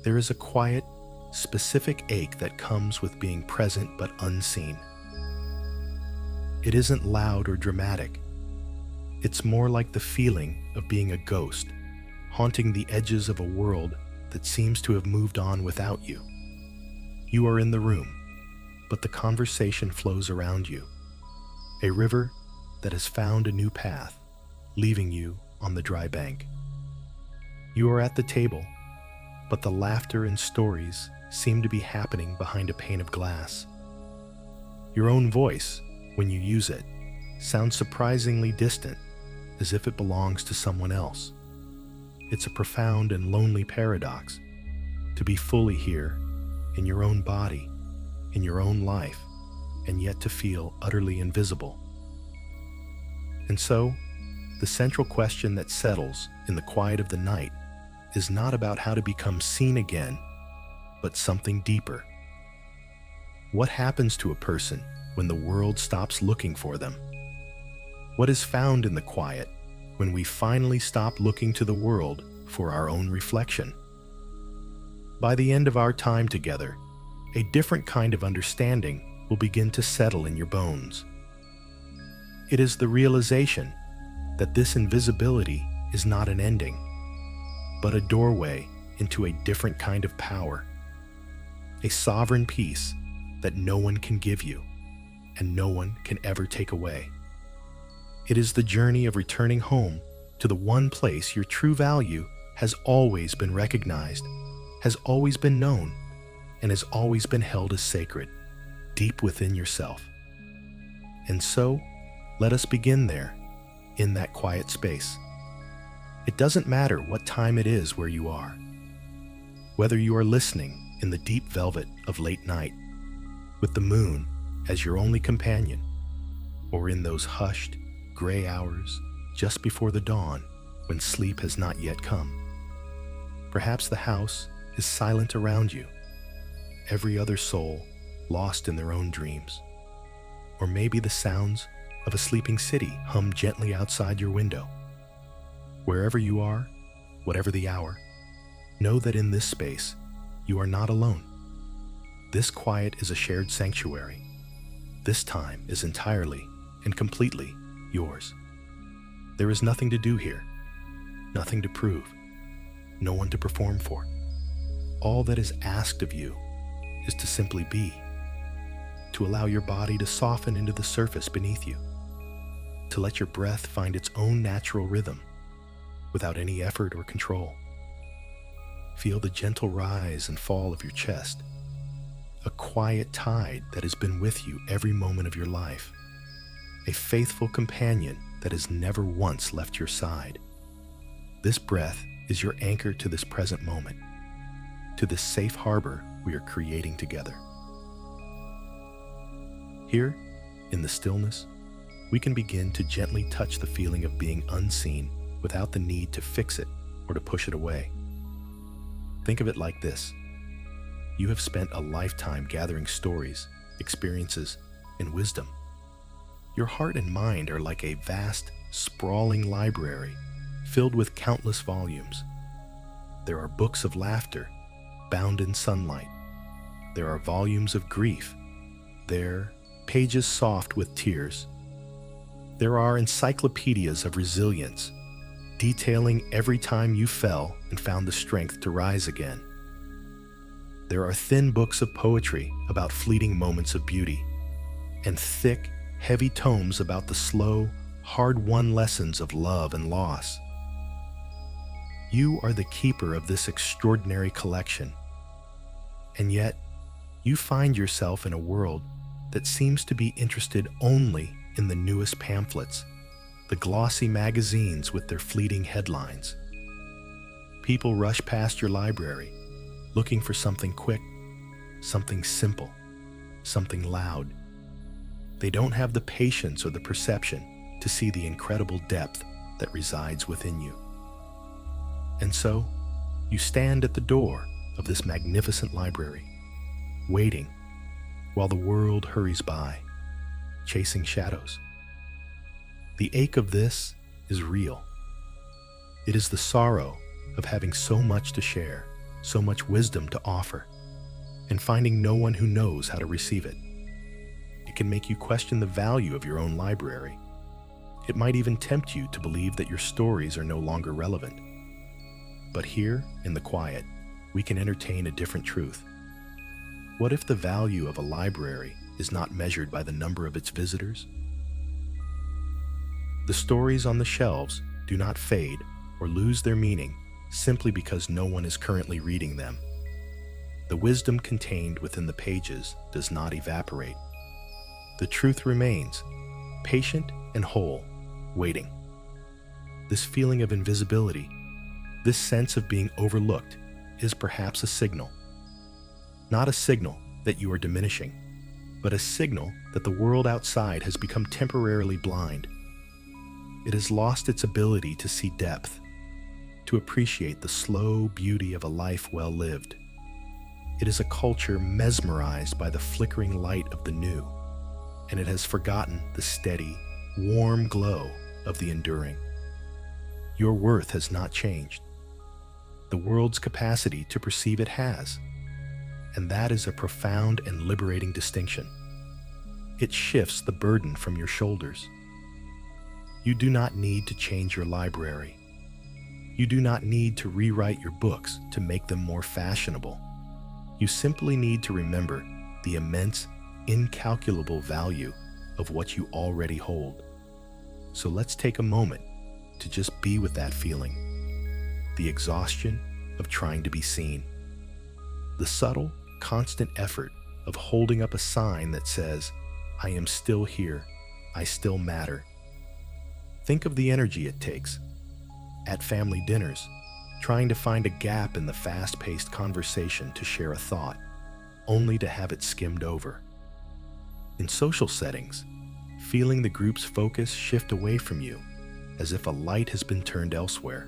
There is a quiet, specific ache that comes with being present but unseen. It isn't loud or dramatic. It's more like the feeling of being a ghost, haunting the edges of a world that seems to have moved on without you. You are in the room, but the conversation flows around you. A river that has found a new path, leaving you on the dry bank. You are at the table, but the laughter and stories seem to be happening behind a pane of glass. Your own voice, when you use it, sounds surprisingly distant, as if it belongs to someone else. It's a profound and lonely paradox, to be fully here, in your own body, in your own life, and yet to feel utterly invisible. And so, the central question that settles in the quiet of the night is not about how to become seen again, but something deeper. What happens to a person when the world stops looking for them? What is found in the quiet when we finally stop looking to the world for our own reflection? By the end of our time together, a different kind of understanding will begin to settle in your bones. It is the realization that this invisibility is not an ending, but a doorway into a different kind of power, a sovereign peace that no one can give you and no one can ever take away. It is the journey of returning home to the one place your true value has always been recognized, has always been known, and has always been held as sacred, deep within yourself. And so, let us begin there, in that quiet space. It doesn't matter what time it is where you are. Whether you are listening in the deep velvet of late night, with the moon as your only companion, or in those hushed, gray hours just before the dawn when sleep has not yet come. Perhaps the house is silent around you, every other soul lost in their own dreams. Or maybe the sounds of a sleeping city hum gently outside your window. Wherever you are, whatever the hour, know that in this space, you are not alone. This quiet is a shared sanctuary. This time is entirely and completely yours. There is nothing to do here, nothing to prove, no one to perform for. All that is asked of you is to simply be, to allow your body to soften into the surface beneath you, to let your breath find its own natural rhythm without any effort or control. Feel the gentle rise and fall of your chest, a quiet tide that has been with you every moment of your life, a faithful companion that has never once left your side. This breath is your anchor to this present moment, to this safe harbor we are creating together. Here, in the stillness, we can begin to gently touch the feeling of being unseen without the need to fix it or to push it away. Think of it like this. You have spent a lifetime gathering stories, experiences, and wisdom. Your heart and mind are like a vast, sprawling library filled with countless volumes. There are books of laughter, bound in sunlight. There are volumes of grief. There, pages soft with tears. There are encyclopedias of resilience, detailing every time you fell and found the strength to rise again. There are thin books of poetry about fleeting moments of beauty, and thick, heavy tomes about the slow, hard-won lessons of love and loss. You are the keeper of this extraordinary collection, and yet you find yourself in a world that seems to be interested only in the newest pamphlets, the glossy magazines with their fleeting headlines. People rush past your library, looking for something quick, something simple, something loud. They don't have the patience or the perception to see the incredible depth that resides within you. And so, you stand at the door of this magnificent library, waiting while the world hurries by, chasing shadows. The ache of this is real. It is the sorrow of having so much to share, so much wisdom to offer, and finding no one who knows how to receive it. It can make you question the value of your own library. It might even tempt you to believe that your stories are no longer relevant. But here, in the quiet, we can entertain a different truth. What if the value of a library is not measured by the number of its visitors? The stories on the shelves do not fade or lose their meaning simply because no one is currently reading them. The wisdom contained within the pages does not evaporate. The truth remains, patient and whole, waiting. This feeling of invisibility, this sense of being overlooked, is perhaps a signal. Not a signal that you are diminishing, but a signal that the world outside has become temporarily blind. It has lost its ability to see depth, to appreciate the slow beauty of a life well lived. It is a culture mesmerized by the flickering light of the new, and it has forgotten the steady, warm glow of the enduring. Your worth has not changed. The world's capacity to perceive it has, and that is a profound and liberating distinction. It shifts the burden from your shoulders. You do not need to change your library. You do not need to rewrite your books to make them more fashionable. You simply need to remember the immense, incalculable value of what you already hold. So let's take a moment to just be with that feeling, the exhaustion of trying to be seen, the subtle, constant effort of holding up a sign that says, "I am still here, I still matter." Think of the energy it takes. At family dinners, trying to find a gap in the fast-paced conversation to share a thought, only to have it skimmed over. In social settings, feeling the group's focus shift away from you, as if a light has been turned elsewhere.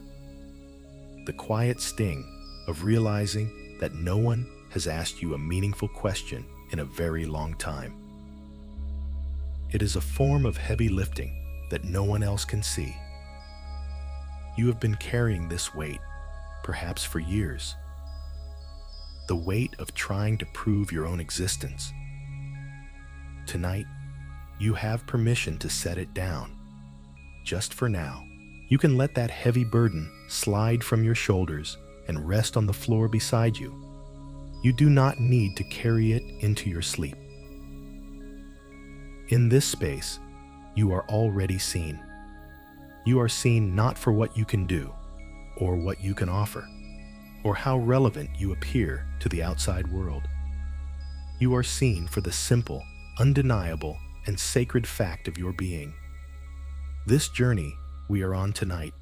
The quiet sting of realizing that no one has asked you a meaningful question in a very long time. It is a form of heavy lifting that no one else can see. You have been carrying this weight, perhaps for years. The weight of trying to prove your own existence. Tonight, you have permission to set it down. Just for now, you can let that heavy burden slide from your shoulders and rest on the floor beside you. You do not need to carry it into your sleep. In this space, you are already seen. You are seen not for what you can do, or what you can offer, or how relevant you appear to the outside world. You are seen for the simple, undeniable, and sacred fact of your being. This journey we are on tonight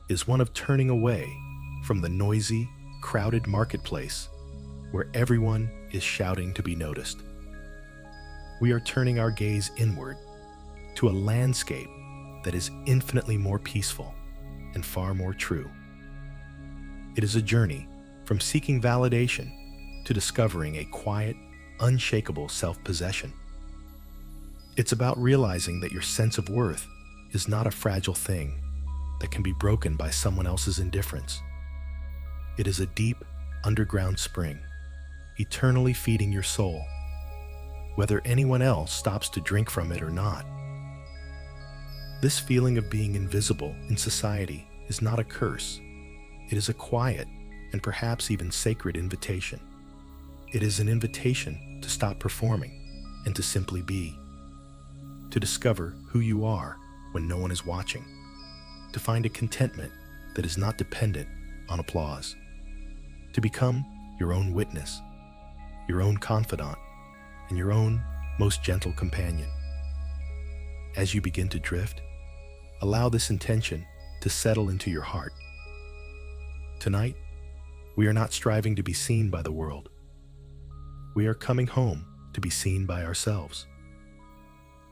is one of turning away from the noisy, crowded marketplace where everyone is shouting to be noticed. We are turning our gaze inward to a landscape that is infinitely more peaceful and far more true. It is a journey from seeking validation to discovering a quiet, unshakable self-possession. It's about realizing that your sense of worth is not a fragile thing that can be broken by someone else's indifference. It is a deep, underground spring, eternally feeding your soul, whether anyone else stops to drink from it or not. This feeling of being invisible in society is not a curse. It is a quiet and perhaps even sacred invitation. It is an invitation to stop performing and to simply be, to discover who you are when no one is watching, to find a contentment that is not dependent on applause, to become your own witness, your own confidant, and your own most gentle companion. As you begin to drift, allow this intention to settle into your heart. Tonight, we are not striving to be seen by the world. We are coming home to be seen by ourselves.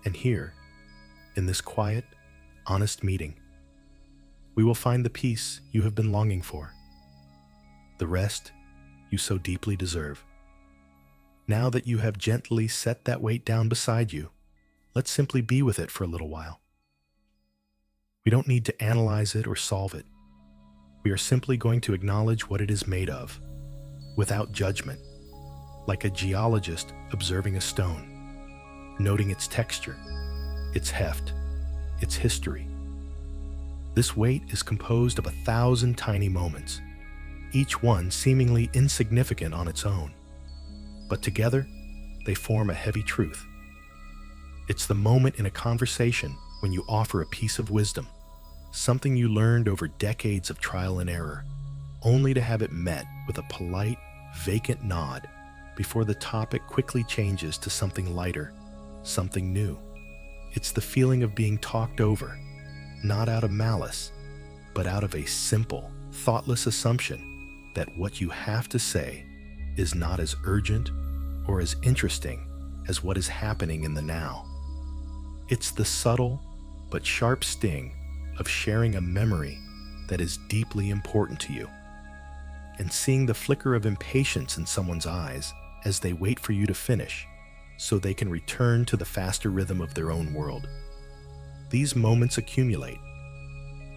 And here, in this quiet, honest meeting, we will find the peace you have been longing for, the rest you so deeply deserve. Now that you have gently set that weight down beside you, let's simply be with it for a little while. We don't need to analyze it or solve it. We are simply going to acknowledge what it is made of, without judgment, like a geologist observing a stone, noting its texture, its heft, its history. This weight is composed of 1,000 tiny moments, each one seemingly insignificant on its own, but together they form a heavy truth. It's the moment in a conversation when you offer a piece of wisdom, something you learned over decades of trial and error, only to have it met with a polite, vacant nod before the topic quickly changes to something lighter, something new. It's the feeling of being talked over, not out of malice, but out of a simple, thoughtless assumption that what you have to say is not as urgent or as interesting as what is happening in the now. It's the subtle but sharp sting of sharing a memory that is deeply important to you, and seeing the flicker of impatience in someone's eyes as they wait for you to finish so they can return to the faster rhythm of their own world. These moments accumulate.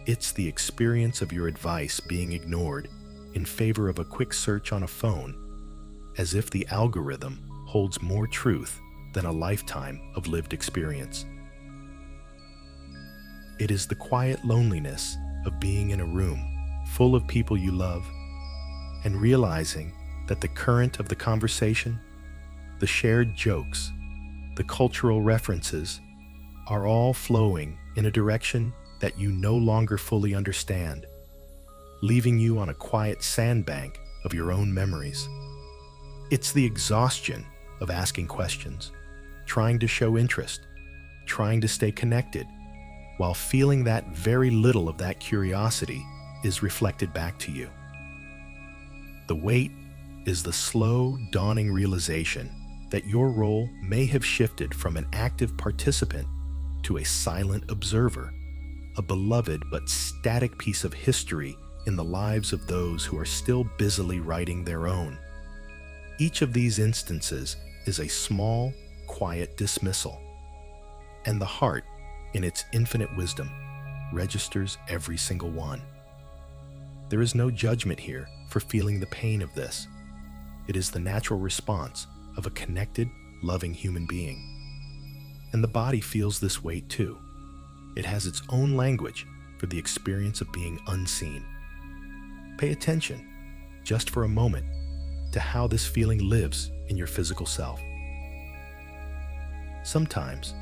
It's the experience of your advice being ignored in favor of a quick search on a phone, as if the algorithm holds more truth than a lifetime of lived experience. It is the quiet loneliness of being in a room full of people you love and realizing that the current of the conversation, the shared jokes, the cultural references are all flowing in a direction that you no longer fully understand, leaving you on a quiet sandbank of your own memories. It's the exhaustion of asking questions, trying to show interest, trying to stay connected, while feeling that very little of that curiosity is reflected back to you. The weight is the slow, dawning realization that your role may have shifted from an active participant to a silent observer, a beloved but static piece of history in the lives of those who are still busily writing their own. Each of these instances is a small, quiet dismissal, and the heart, in its infinite wisdom, registers every single one. There is no judgment here for feeling the pain of this. It is the natural response of a connected, loving human being. And the body feels this weight too. It has its own language for the experience of being unseen. Pay attention, just for a moment, to how this feeling lives in your physical self. Sometimes,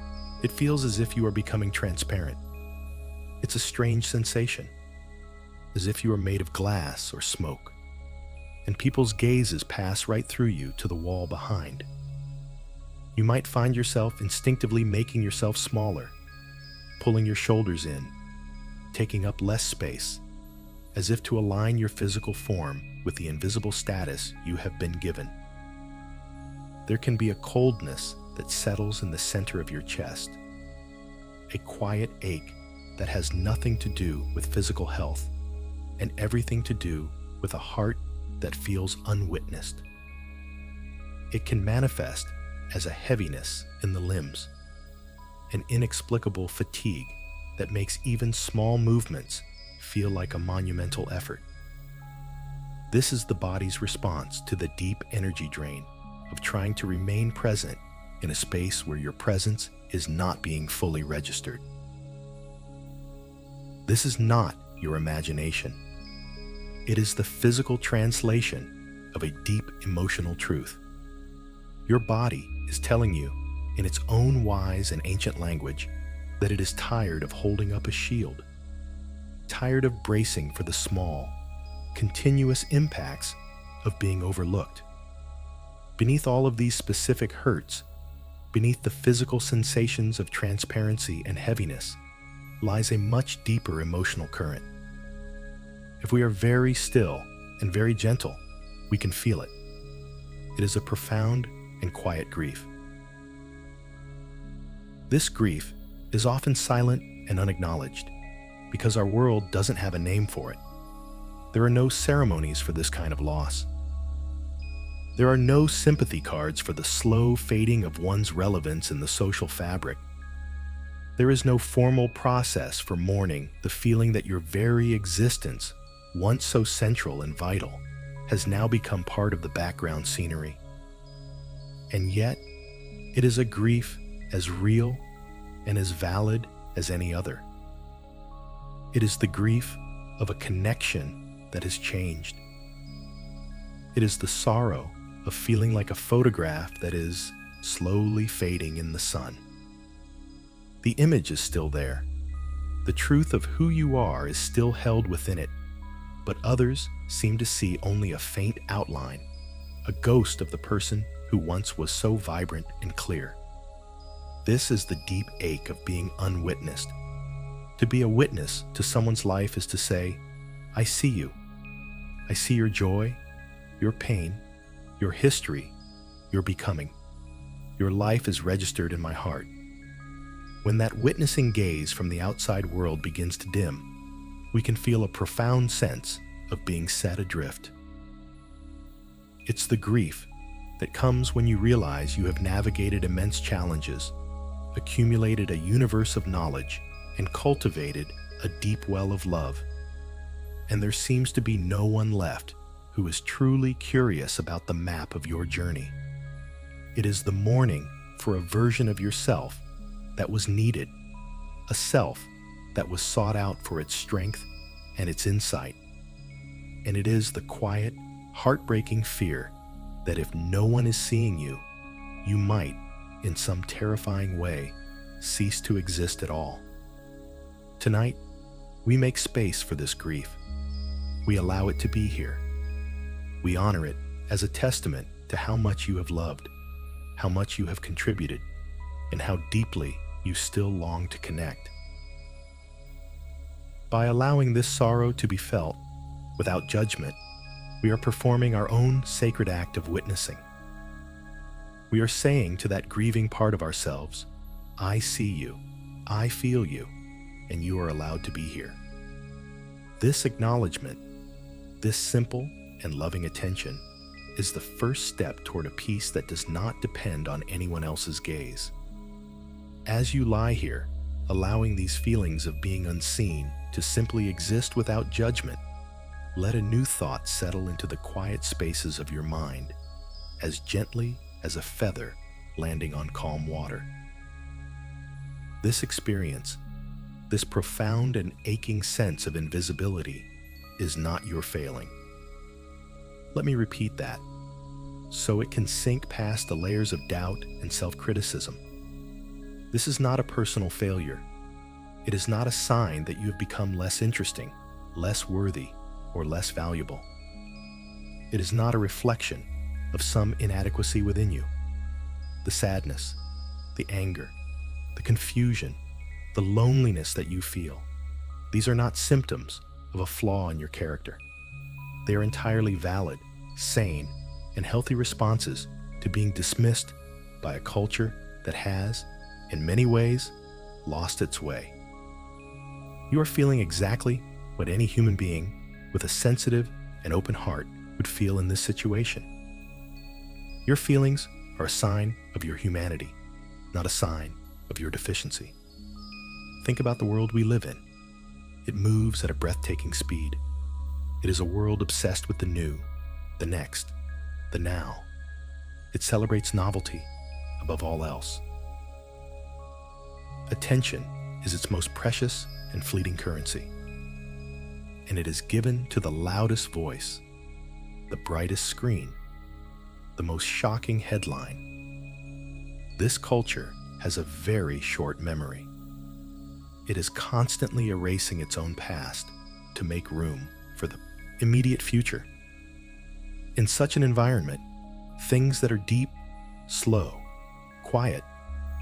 it feels as if you are becoming transparent. It's a strange sensation, as if you are made of glass or smoke, and people's gazes pass right through you to the wall behind. You might find yourself instinctively making yourself smaller, pulling your shoulders in, taking up less space, as if to align your physical form with the invisible status you have been given. There can be a coldness that settles in the center of your chest, a quiet ache that has nothing to do with physical health and everything to do with a heart that feels unwitnessed. It can manifest as a heaviness in the limbs, an inexplicable fatigue that makes even small movements feel like a monumental effort. This is the body's response to the deep energy drain of trying to remain present in a space where your presence is not being fully registered. This is not your imagination. It is the physical translation of a deep emotional truth. Your body is telling you, in its own wise and ancient language, that it is tired of holding up a shield, tired of bracing for the small, continuous impacts of being overlooked. Beneath all of these specific hurts, beneath the physical sensations of transparency and heaviness, lies a much deeper emotional current. If we are very still and very gentle, we can feel it. It is a profound and quiet grief. This grief is often silent and unacknowledged because our world doesn't have a name for it. There are no ceremonies for this kind of loss. There are no sympathy cards for the slow fading of one's relevance in the social fabric. There is no formal process for mourning the feeling that your very existence, once so central and vital, has now become part of the background scenery. And yet, it is a grief as real and as valid as any other. It is the grief of a connection that has changed. It is the sorrow of feeling like a photograph that is slowly fading in the sun. The image is still there. The truth of who you are is still held within it, but others seem to see only a faint outline, a ghost of the person who once was so vibrant and clear. This is the deep ache of being unwitnessed. To be a witness to someone's life is to say, I see you. I see your joy, your pain, your history, your becoming. Your life is registered in my heart. When that witnessing gaze from the outside world begins to dim, we can feel a profound sense of being set adrift. It's the grief that comes when you realize you have navigated immense challenges, accumulated a universe of knowledge, and cultivated a deep well of love. And there seems to be no one left who is truly curious about the map of your journey. It is the mourning for a version of yourself that was needed, a self that was sought out for its strength and its insight. And it is the quiet, heartbreaking fear that if no one is seeing you, you might, in some terrifying way, cease to exist at all. Tonight, we make space for this grief. We allow it to be here. We honor it as a testament to how much you have loved, how much you have contributed, and how deeply you still long to connect. By allowing this sorrow to be felt without judgment, we are performing our own sacred act of witnessing. We are saying to that grieving part of ourselves, I see you, I feel you, and you are allowed to be here. This acknowledgement, this simple and loving attention, is the first step toward a peace that does not depend on anyone else's gaze. As you lie here, allowing these feelings of being unseen to simply exist without judgment, let a new thought settle into the quiet spaces of your mind, as gently as a feather landing on calm water. This experience, this profound and aching sense of invisibility, is not your failing. Let me repeat that, so it can sink past the layers of doubt and self-criticism. This is not a personal failure. It is not a sign that you have become less interesting, less worthy, or less valuable. It is not a reflection of some inadequacy within you. The sadness, the anger, the confusion, the loneliness that you feel, these are not symptoms of a flaw in your character. They are entirely valid, sane, and healthy responses to being dismissed by a culture that has, in many ways, lost its way. You are feeling exactly what any human being with a sensitive and open heart would feel in this situation. Your feelings are a sign of your humanity, not a sign of your deficiency. Think about the world we live in. It moves at a breathtaking speed. It is a world obsessed with the new, the next, the now. It celebrates novelty above all else. Attention is its most precious and fleeting currency, and it is given to the loudest voice, the brightest screen, the most shocking headline. This culture has a very short memory. It is constantly erasing its own past to make room for the immediate future. In such an environment, things that are deep, slow, quiet,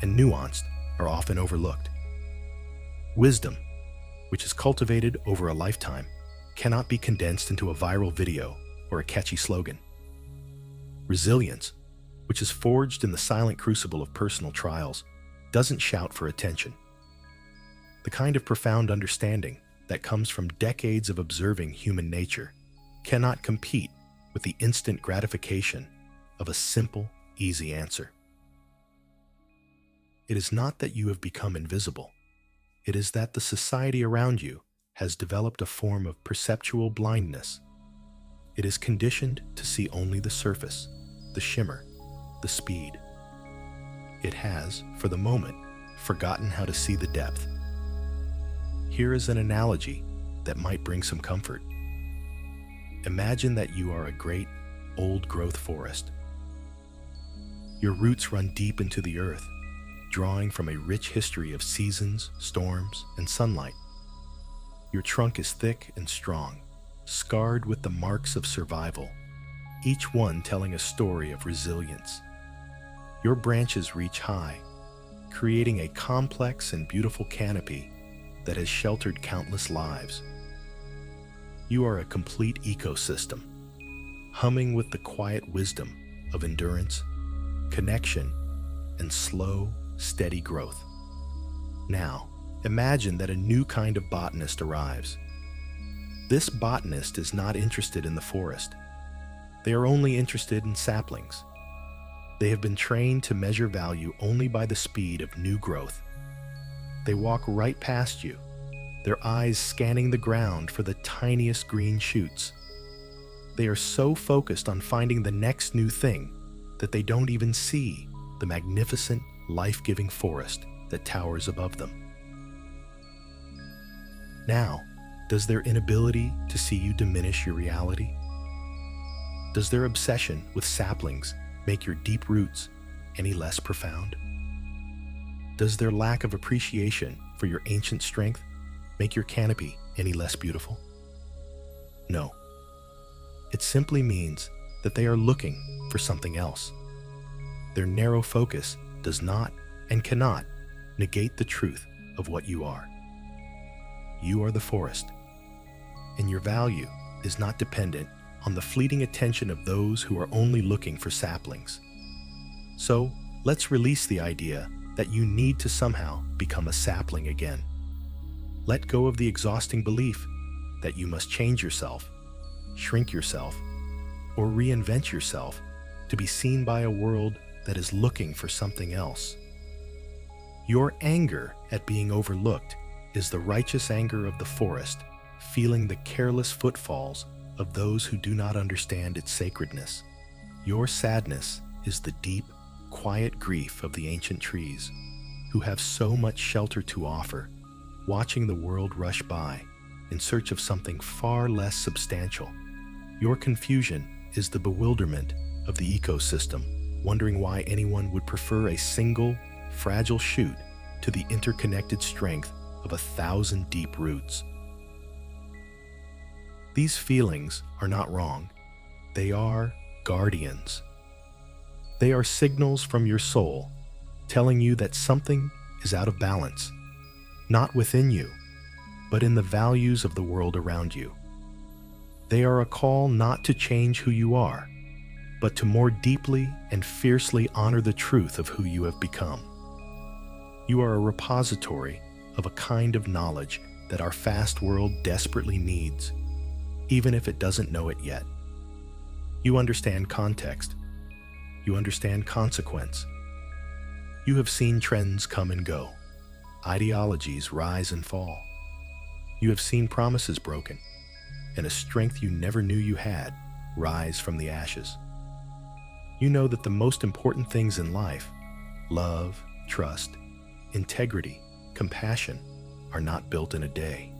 and nuanced are often overlooked. Wisdom, which is cultivated over a lifetime, cannot be condensed into a viral video or a catchy slogan. Resilience, which is forged in the silent crucible of personal trials, doesn't shout for attention. The kind of profound understanding that comes from decades of observing human nature cannot compete with the instant gratification of a simple, easy answer. It is not that you have become invisible. It is that the society around you has developed a form of perceptual blindness. It is conditioned to see only the surface, the shimmer, the speed. It has, for the moment, forgotten how to see the depth. Here is an analogy that might bring some comfort. Imagine that you are a great, old-growth forest. Your roots run deep into the earth, drawing from a rich history of seasons, storms, and sunlight. Your trunk is thick and strong, scarred with the marks of survival, each one telling a story of resilience. Your branches reach high, creating a complex and beautiful canopy that has sheltered countless lives. You are a complete ecosystem, humming with the quiet wisdom of endurance, connection, and slow, steady growth. Now, imagine that a new kind of botanist arrives. This botanist is not interested in the forest. They are only interested in saplings. They have been trained to measure value only by the speed of new growth. They walk right past you, their eyes scanning the ground for the tiniest green shoots. They are so focused on finding the next new thing that they don't even see the magnificent, life-giving forest that towers above them. Now, does their inability to see you diminish your reality? Does their obsession with saplings make your deep roots any less profound? Does their lack of appreciation for your ancient strength make your canopy any less beautiful? No. It simply means that they are looking for something else. Their narrow focus does not and cannot negate the truth of what you are. You are the forest, and your value is not dependent on the fleeting attention of those who are only looking for saplings. So, let's release the idea that you need to somehow become a sapling again. Let go of the exhausting belief that you must change yourself, shrink yourself, or reinvent yourself to be seen by a world that is looking for something else. Your anger at being overlooked is the righteous anger of the forest, feeling the careless footfalls of those who do not understand its sacredness. Your sadness is the deep, quiet grief of the ancient trees, who have so much shelter to offer, watching the world rush by in search of something far less substantial. Your confusion is the bewilderment of the ecosystem, wondering why anyone would prefer a single, fragile shoot to the interconnected strength of 1,000 deep roots. These feelings are not wrong. They are guardians. They are signals from your soul, telling you that something is out of balance, not within you, but in the values of the world around you. They are a call not to change who you are, but to more deeply and fiercely honor the truth of who you have become. You are a repository of a kind of knowledge that our fast world desperately needs, even if it doesn't know it yet. You understand context. You understand consequence. You have seen trends come and go, ideologies rise and fall. You have seen promises broken, and a strength you never knew you had rise from the ashes. You know that the most important things in life, love, trust, integrity, compassion, are not built in a day.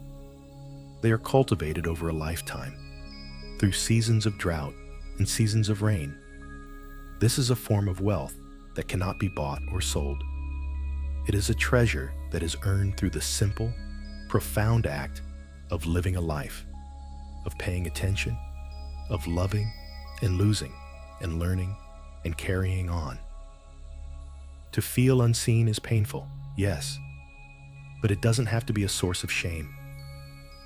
They are cultivated over a lifetime, through seasons of drought and seasons of rain. This is a form of wealth that cannot be bought or sold. It is a treasure that is earned through the simple, profound act of living a life, of paying attention, of loving and losing and learning and carrying on. To feel unseen is painful, yes, but it doesn't have to be a source of shame.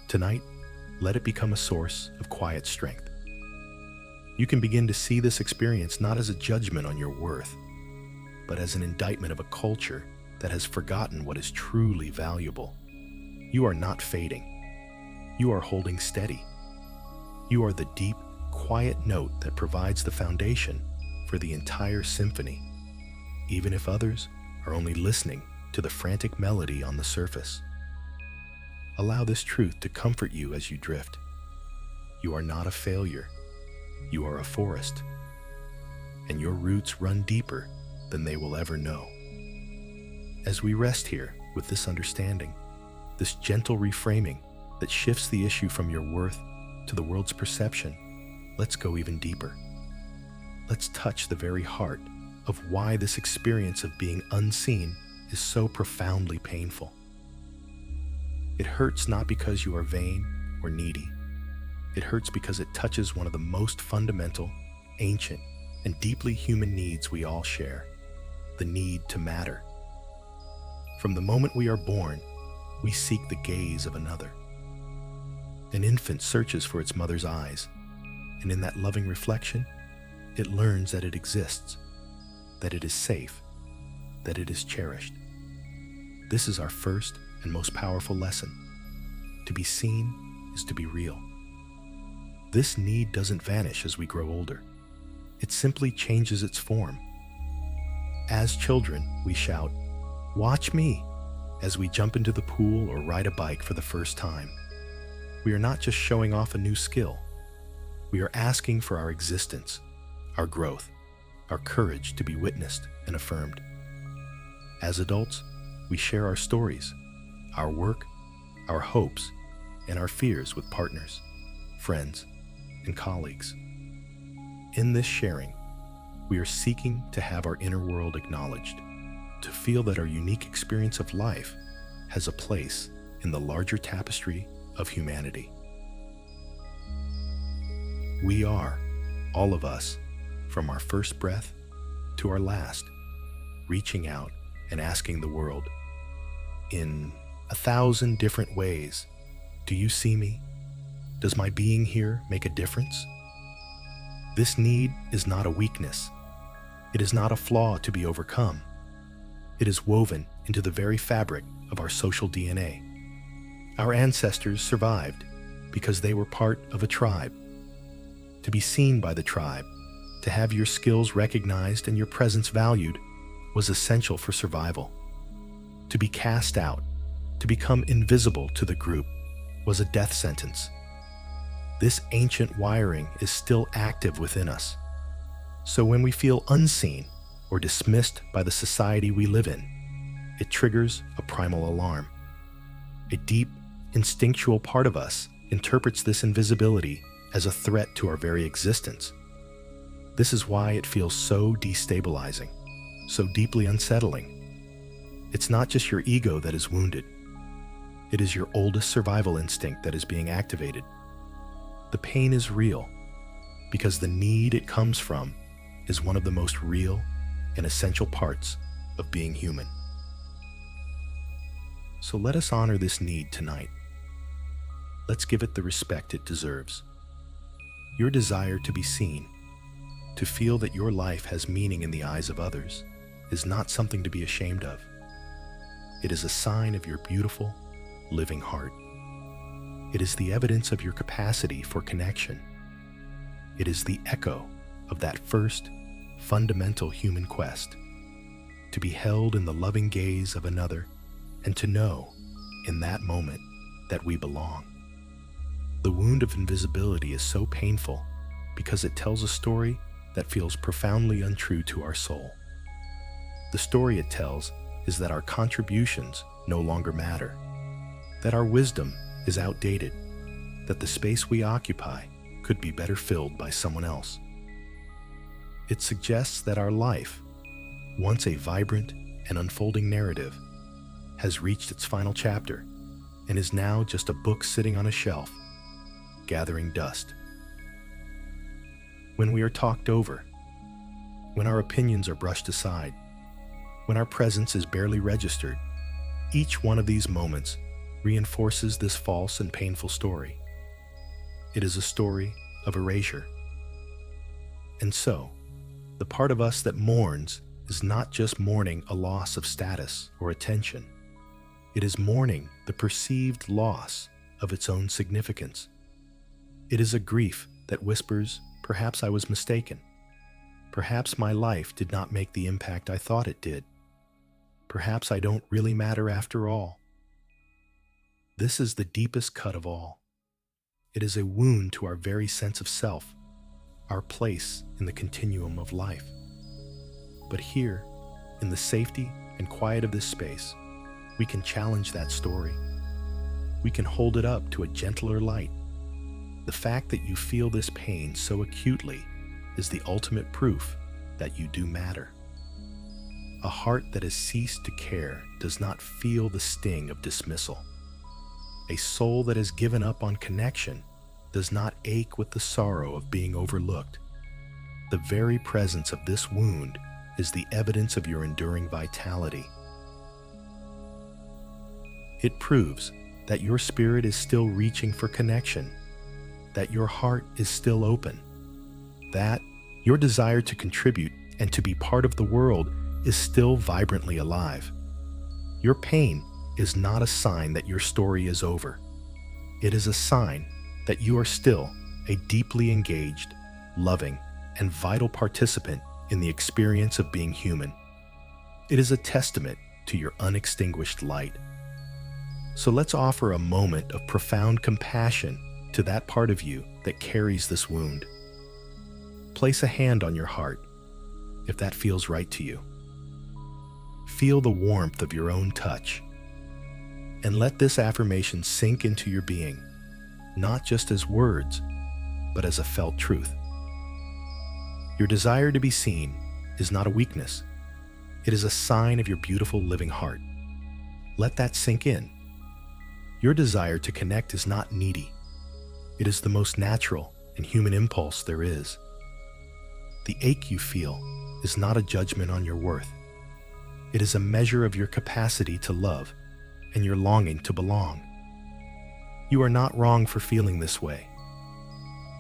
Tonight, let it become a source of quiet strength. You can begin to see this experience not as a judgment on your worth, but as an indictment of a culture that has forgotten what is truly valuable. You are not fading. You are holding steady. You are the deep, quiet note that provides the foundation for the entire symphony, even if others are only listening to the frantic melody on the surface. Allow this truth to comfort you as you drift. You are not a failure. You are a forest, and your roots run deeper than they will ever know. As we rest here with this understanding, this gentle reframing that shifts the issue from your worth to the world's perception, let's go even deeper. Let's touch the very heart of why this experience of being unseen is so profoundly painful. It hurts not because you are vain or needy. It hurts because it touches one of the most fundamental, ancient, and deeply human needs we all share, the need to matter. From the moment we are born, we seek the gaze of another. An infant searches for its mother's eyes, and in that loving reflection, it learns that it exists, that it is safe, that it is cherished. This is our first and most powerful lesson. To be seen is to be real. This need doesn't vanish as we grow older. It simply changes its form. As children, we shout, "Watch me," as we jump into the pool or ride a bike for the first time. We are not just showing off a new skill. We are asking for our existence, our growth, our courage to be witnessed and affirmed. As adults, we share our stories, our work, our hopes, and our fears with partners, friends, and colleagues. In this sharing, we are seeking to have our inner world acknowledged, to feel that our unique experience of life has a place in the larger tapestry of humanity. We are, all of us, from our first breath to our last, reaching out and asking the world, in 1,000 different ways, "Do you see me? Does my being here make a difference?" This need is not a weakness. It is not a flaw to be overcome. It is woven into the very fabric of our social DNA. Our ancestors survived because they were part of a tribe. To be seen by the tribe, to have your skills recognized and your presence valued, was essential for survival. To be cast out, to become invisible to the group, was a death sentence. This ancient wiring is still active within us. So when we feel unseen or dismissed by the society we live in, it triggers a primal alarm. A deep, instinctual part of us interprets this invisibility as a threat to our very existence. This is why it feels so destabilizing, so deeply unsettling. It's not just your ego that is wounded. It is your oldest survival instinct that is being activated. The pain is real because the need it comes from is one of the most real and essential parts of being human. So let us honor this need tonight. Let's give it the respect it deserves. Your desire to be seen, to feel that your life has meaning in the eyes of others, is not something to be ashamed of. It is a sign of your beautiful, living heart. It is the evidence of your capacity for connection. It is the echo of that first, fundamental human quest, to be held in the loving gaze of another and to know, in that moment, that we belong. The wound of invisibility is so painful because it tells a story that feels profoundly untrue to our soul. The story it tells is that our contributions no longer matter, that our wisdom is outdated, that the space we occupy could be better filled by someone else. It suggests that our life, once a vibrant and unfolding narrative, has reached its final chapter and is now just a book sitting on a shelf, gathering dust. When we are talked over, when our opinions are brushed aside, when our presence is barely registered, each one of these moments reinforces this false and painful story. It is a story of erasure. And so, the part of us that mourns is not just mourning a loss of status or attention. It is mourning the perceived loss of its own significance. It is a grief that whispers, perhaps I was mistaken. Perhaps my life did not make the impact I thought it did. Perhaps I don't really matter after all. This is the deepest cut of all. It is a wound to our very sense of self, our place in the continuum of life. But here, in the safety and quiet of this space, we can challenge that story. We can hold it up to a gentler light. The fact that you feel this pain so acutely is the ultimate proof that you do matter. A heart that has ceased to care does not feel the sting of dismissal. A soul that has given up on connection does not ache with the sorrow of being overlooked. The very presence of this wound is the evidence of your enduring vitality. It proves that your spirit is still reaching for connection, that your heart is still open, that your desire to contribute and to be part of the world is still vibrantly alive. Your pain is not a sign that your story is over. It is a sign that you are still a deeply engaged, loving, and vital participant in the experience of being human. It is a testament to your unextinguished light. So let's offer a moment of profound compassion to that part of you that carries this wound. Place a hand on your heart, if that feels right to you. Feel the warmth of your own touch, and let this affirmation sink into your being, not just as words, but as a felt truth. Your desire to be seen is not a weakness. It is a sign of your beautiful living heart. Let that sink in. Your desire to connect is not needy. It is the most natural and human impulse there is. The ache you feel is not a judgment on your worth. It is a measure of your capacity to love and your longing to belong. You are not wrong for feeling this way.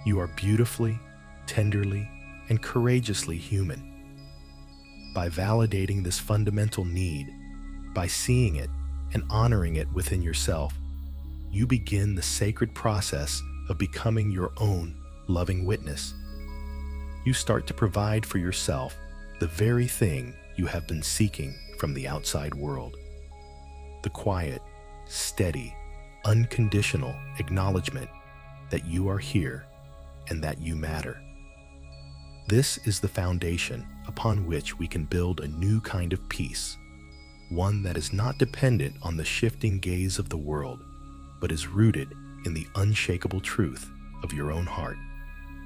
You are beautifully, tenderly, and courageously human. By validating this fundamental need, by seeing it and honoring it within yourself, you begin the sacred process of becoming your own loving witness. You start to provide for yourself the very thing you have been seeking from the outside world. The quiet, steady, unconditional acknowledgement that you are here and that you matter. This is the foundation upon which we can build a new kind of peace, one that is not dependent on the shifting gaze of the world, but is rooted in the unshakable truth of your own heart.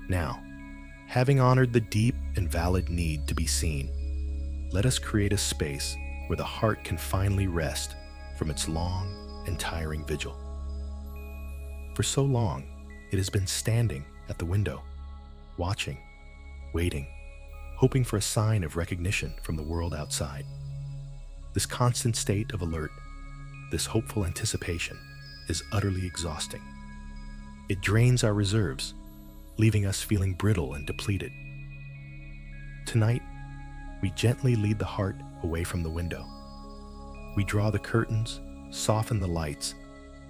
Now, having honored the deep and valid need to be seen, let us create a space where the heart can finally rest from its long and tiring vigil. For so long, it has been standing at the window, watching, waiting, hoping for a sign of recognition from the world outside. This constant state of alert, this hopeful anticipation, is utterly exhausting. It drains our reserves, leaving us feeling brittle and depleted. Tonight, we gently lead the heart away from the window. We draw the curtains, soften the lights,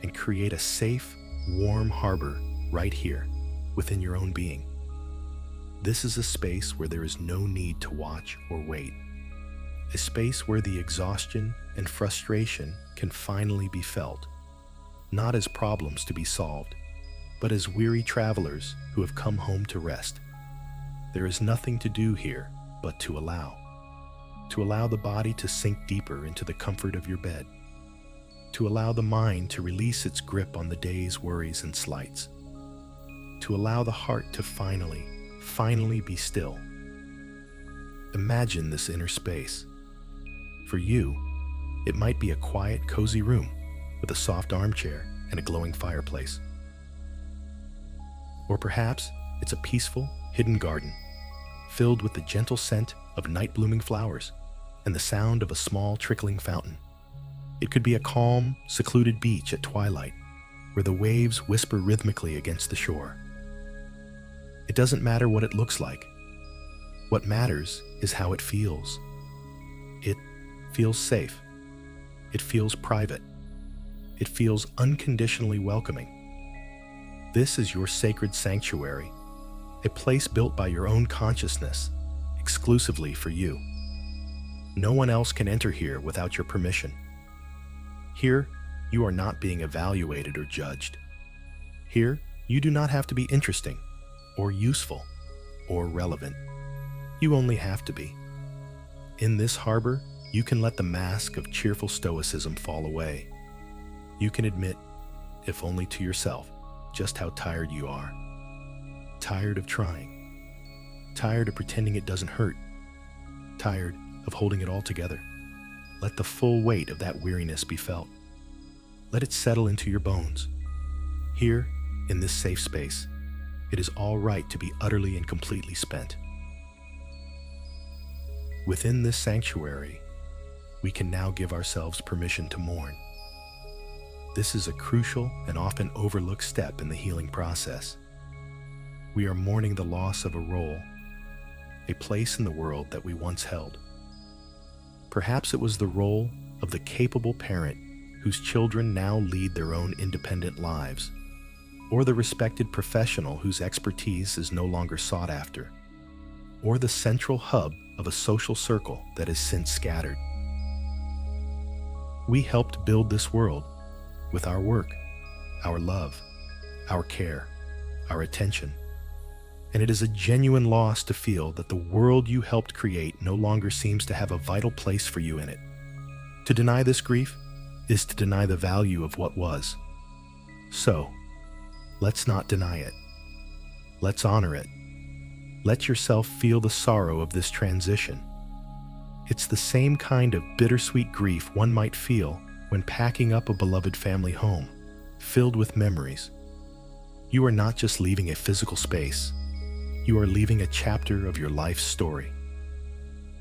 and create a safe, warm harbor right here, within your own being. This is a space where there is no need to watch or wait. A space where the exhaustion and frustration can finally be felt, not as problems to be solved, but as weary travelers who have come home to rest. There is nothing to do here but to allow the body to sink deeper into the comfort of your bed, to allow the mind to release its grip on the day's worries and slights, to allow the heart to finally be still. Imagine this inner space. For you, it might be a quiet, cozy room with a soft armchair and a glowing fireplace. Or perhaps it's a peaceful, hidden garden filled with the gentle scent of night-blooming flowers and the sound of a small, trickling fountain. It could be a calm, secluded beach at twilight where the waves whisper rhythmically against the shore. It doesn't matter what it looks like. What matters is how it feels. It feels safe. It feels private. It feels unconditionally welcoming. This is your sacred sanctuary, a place built by your own consciousness, exclusively for you. No one else can enter here without your permission. Here, you are not being evaluated or judged. Here, you do not have to be interesting, or useful, or relevant. You only have to be. In this harbor, you can let the mask of cheerful stoicism fall away. You can admit, if only to yourself, just how tired you are. Tired of trying. Tired of pretending it doesn't hurt. Tired of holding it all together. Let the full weight of that weariness be felt. Let it settle into your bones. Here, in this safe space, it is all right to be utterly and completely spent. Within this sanctuary, we can now give ourselves permission to mourn. This is a crucial and often overlooked step in the healing process. We are mourning the loss of a role, a place in the world that we once held. Perhaps it was the role of the capable parent whose children now lead their own independent lives, or the respected professional whose expertise is no longer sought after, or the central hub of a social circle that has since scattered. We helped build this world with our work, our love, our care, our attention. And it is a genuine loss to feel that the world you helped create no longer seems to have a vital place for you in it. To deny this grief is to deny the value of what was. So, let's not deny it. Let's honor it. Let yourself feel the sorrow of this transition. It's the same kind of bittersweet grief one might feel when packing up a beloved family home, filled with memories. You are not just leaving a physical space. You are leaving a chapter of your life's story.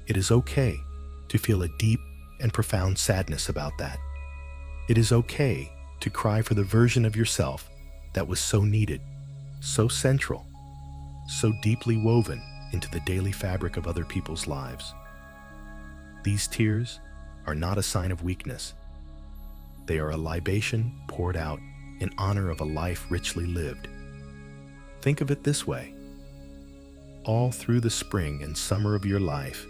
It is okay to feel a deep and profound sadness about that. It is okay to cry for the version of yourself that was so needed, so central, so deeply woven into the daily fabric of other people's lives. These tears are not a sign of weakness. They are a libation poured out in honor of a life richly lived. Think of it this way. All through the spring and summer of your life,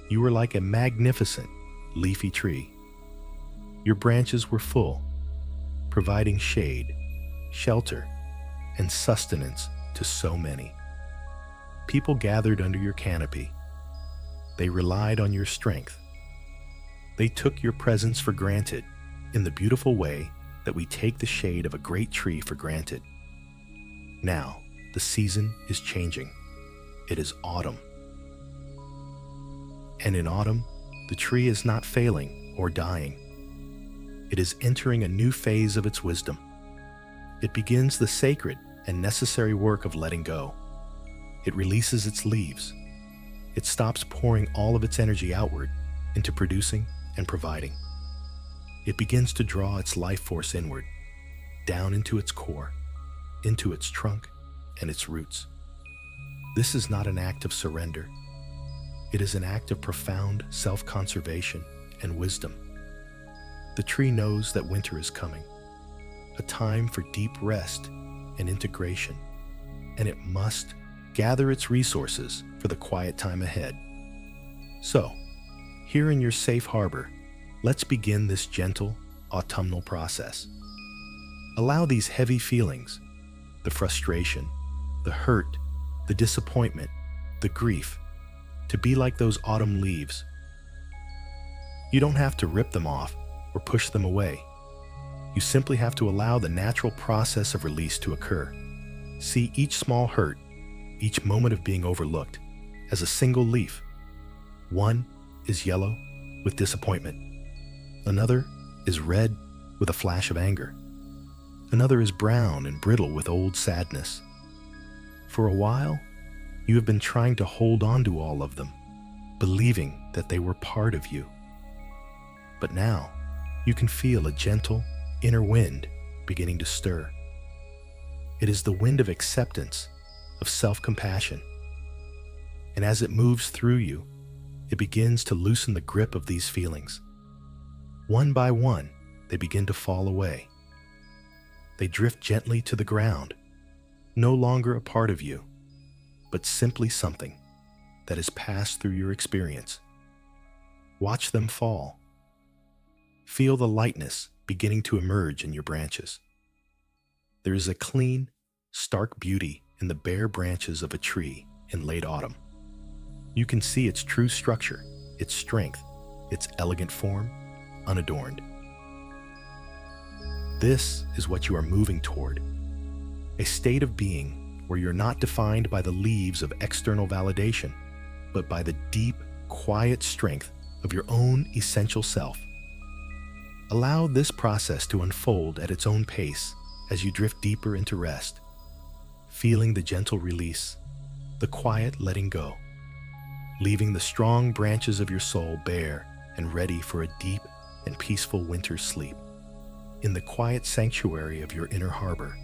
you were like a magnificent, leafy tree. Your branches were full, providing shade, shelter, and sustenance to so many. People gathered under your canopy. They relied on your strength. They took your presence for granted in the beautiful way that we take the shade of a great tree for granted. Now, the season is changing. It is autumn. And in autumn, the tree is not failing or dying. It is entering a new phase of its wisdom. It begins the sacred and necessary work of letting go. It releases its leaves. It stops pouring all of its energy outward into producing and providing. It begins to draw its life force inward, down into its core, into its trunk and its roots. This is not an act of surrender. It is an act of profound self-conservation and wisdom. The tree knows that winter is coming, a time for deep rest and integration, and it must gather its resources for the quiet time ahead. So, here in your safe harbor, let's begin this gentle, autumnal process. Allow these heavy feelings, the frustration, the hurt, the disappointment, the grief, to be like those autumn leaves. You don't have to rip them off or push them away. You simply have to allow the natural process of release to occur. See each small hurt, each moment of being overlooked, as a single leaf. One is yellow with disappointment. Another is red with a flash of anger. Another is brown and brittle with old sadness. For a while, you have been trying to hold on to all of them, believing that they were part of you. But now, you can feel a gentle, inner wind beginning to stir. It is the wind of acceptance, of self-compassion. And as it moves through you, it begins to loosen the grip of these feelings. One by one, they begin to fall away. They drift gently to the ground, no longer a part of you, but simply something that has passed through your experience. Watch them fall. Feel the lightness beginning to emerge in your branches. There is a clean, stark beauty in the bare branches of a tree in late autumn. You can see its true structure, its strength, its elegant form, unadorned. This is what you are moving toward, a state of being where you're not defined by the leaves of external validation, but by the deep, quiet strength of your own essential self. Allow this process to unfold at its own pace as you drift deeper into rest, feeling the gentle release, the quiet letting go, leaving the strong branches of your soul bare and ready for a deep and peaceful winter's sleep. In the quiet sanctuary of your inner harbor,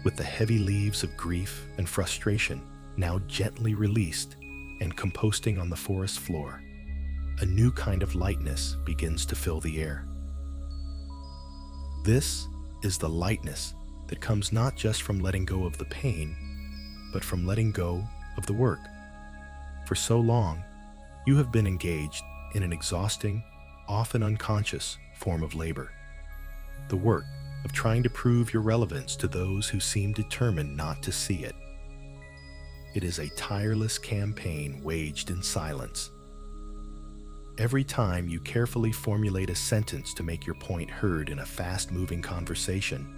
with the heavy leaves of grief and frustration now gently released and composting on the forest floor, a new kind of lightness begins to fill the air. This is the lightness that comes not just from letting go of the pain, but from letting go of the work. For so long, you have been engaged in an exhausting, often unconscious form of labor. The work of trying to prove your relevance to those who seem determined not to see it. It is a tireless campaign waged in silence. Every time you carefully formulate a sentence to make your point heard in a fast-moving conversation,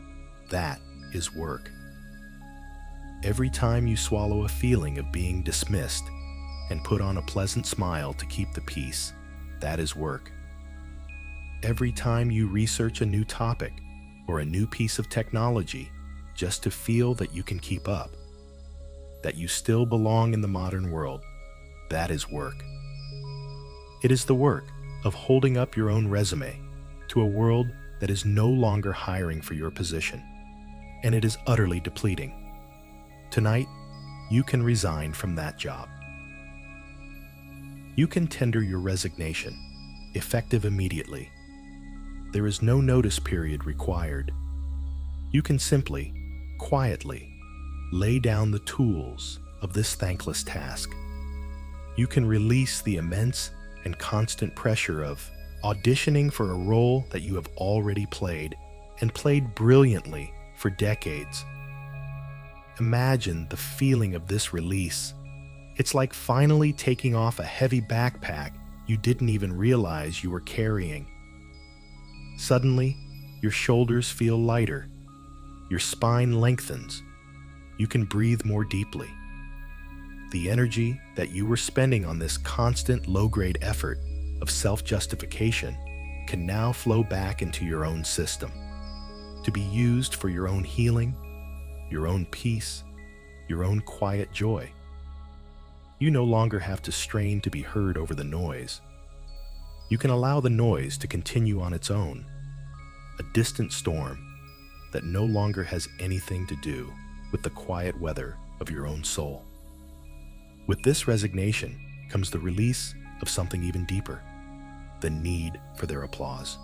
that is work. Every time you swallow a feeling of being dismissed and put on a pleasant smile to keep the peace, that is work. Every time you research a new topic or a new piece of technology just to feel that you can keep up, that you still belong in the modern world, that is work. It is the work of holding up your own resume to a world that is no longer hiring for your position, and it is utterly depleting. Tonight, you can resign from that job. You can tender your resignation, effective immediately. There is no notice period required. You can simply, quietly, lay down the tools of this thankless task. You can release the immense and constant pressure of auditioning for a role that you have already played and played brilliantly for decades. Imagine the feeling of this release. It's like finally taking off a heavy backpack you didn't even realize you were carrying. Suddenly, your shoulders feel lighter, your spine lengthens, you can breathe more deeply. The energy that you were spending on this constant low-grade effort of self-justification can now flow back into your own system, to be used for your own healing, your own peace, your own quiet joy. You no longer have to strain to be heard over the noise. You can allow the noise to continue on its own, a distant storm that no longer has anything to do with the quiet weather of your own soul. With this resignation comes the release of something even deeper, the need for their applause.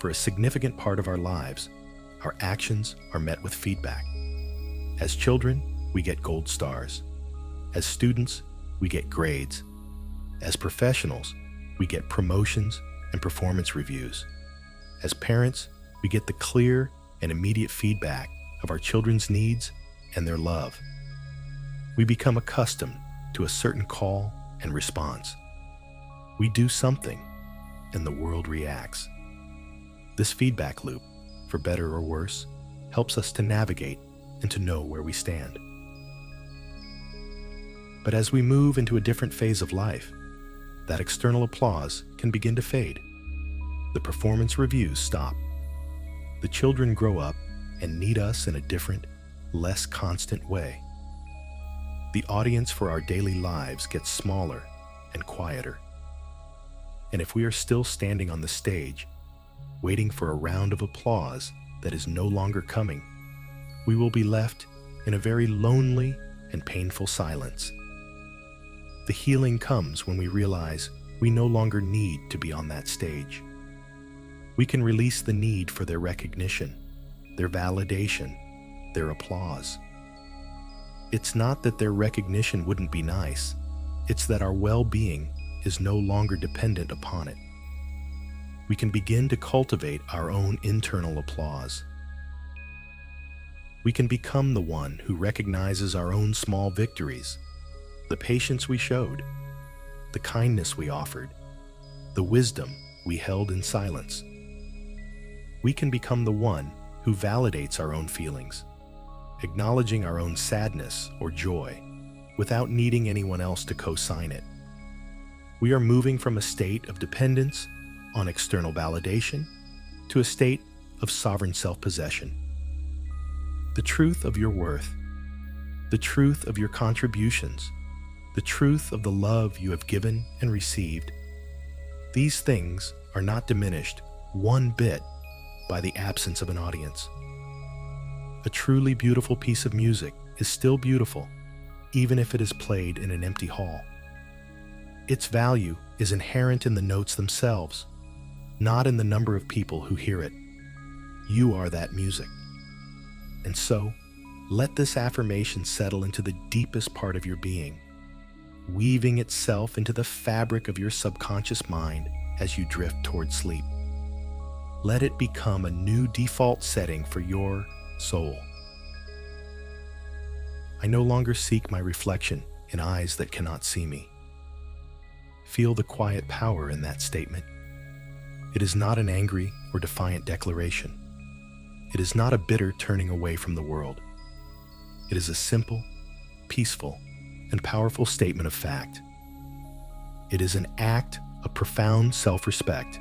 For a significant part of our lives, our actions are met with feedback. As children, we get gold stars. As students, we get grades. As professionals, we get promotions and performance reviews. As parents, we get the clear and immediate feedback of our children's needs and their love. We become accustomed to a certain call and response. We do something, and the world reacts. This feedback loop, for better or worse, helps us to navigate and to know where we stand. But as we move into a different phase of life, that external applause can begin to fade. The performance reviews stop. The children grow up and need us in a different, less constant way. The audience for our daily lives gets smaller and quieter. And if we are still standing on the stage, waiting for a round of applause that is no longer coming, we will be left in a very lonely and painful silence. The healing comes when we realize we no longer need to be on that stage. We can release the need for their recognition, their validation, their applause. It's not that their recognition wouldn't be nice, it's that our well-being is no longer dependent upon it. We can begin to cultivate our own internal applause. We can become the one who recognizes our own small victories the patience we showed, the kindness we offered, the wisdom we held in silence. We can become the one who validates our own feelings, acknowledging our own sadness or joy without needing anyone else to co-sign it. We are moving from a state of dependence on external validation to a state of sovereign self-possession. The truth of your worth, the truth of your contributions, the truth of the love you have given and received, these things are not diminished one bit by the absence of an audience. A truly beautiful piece of music is still beautiful, even if it is played in an empty hall. Its value is inherent in the notes themselves, not in the number of people who hear it. You are that music. And so, let this affirmation settle into the deepest part of your being, weaving itself into the fabric of your subconscious mind as you drift toward sleep. Let it become a new default setting for your soul. I no longer seek my reflection in eyes that cannot see me. Feel the quiet power in that statement. It is not an angry or defiant declaration. It is not a bitter turning away from the world. It is a simple, peaceful, and powerful statement of fact. It is an act of profound self-respect.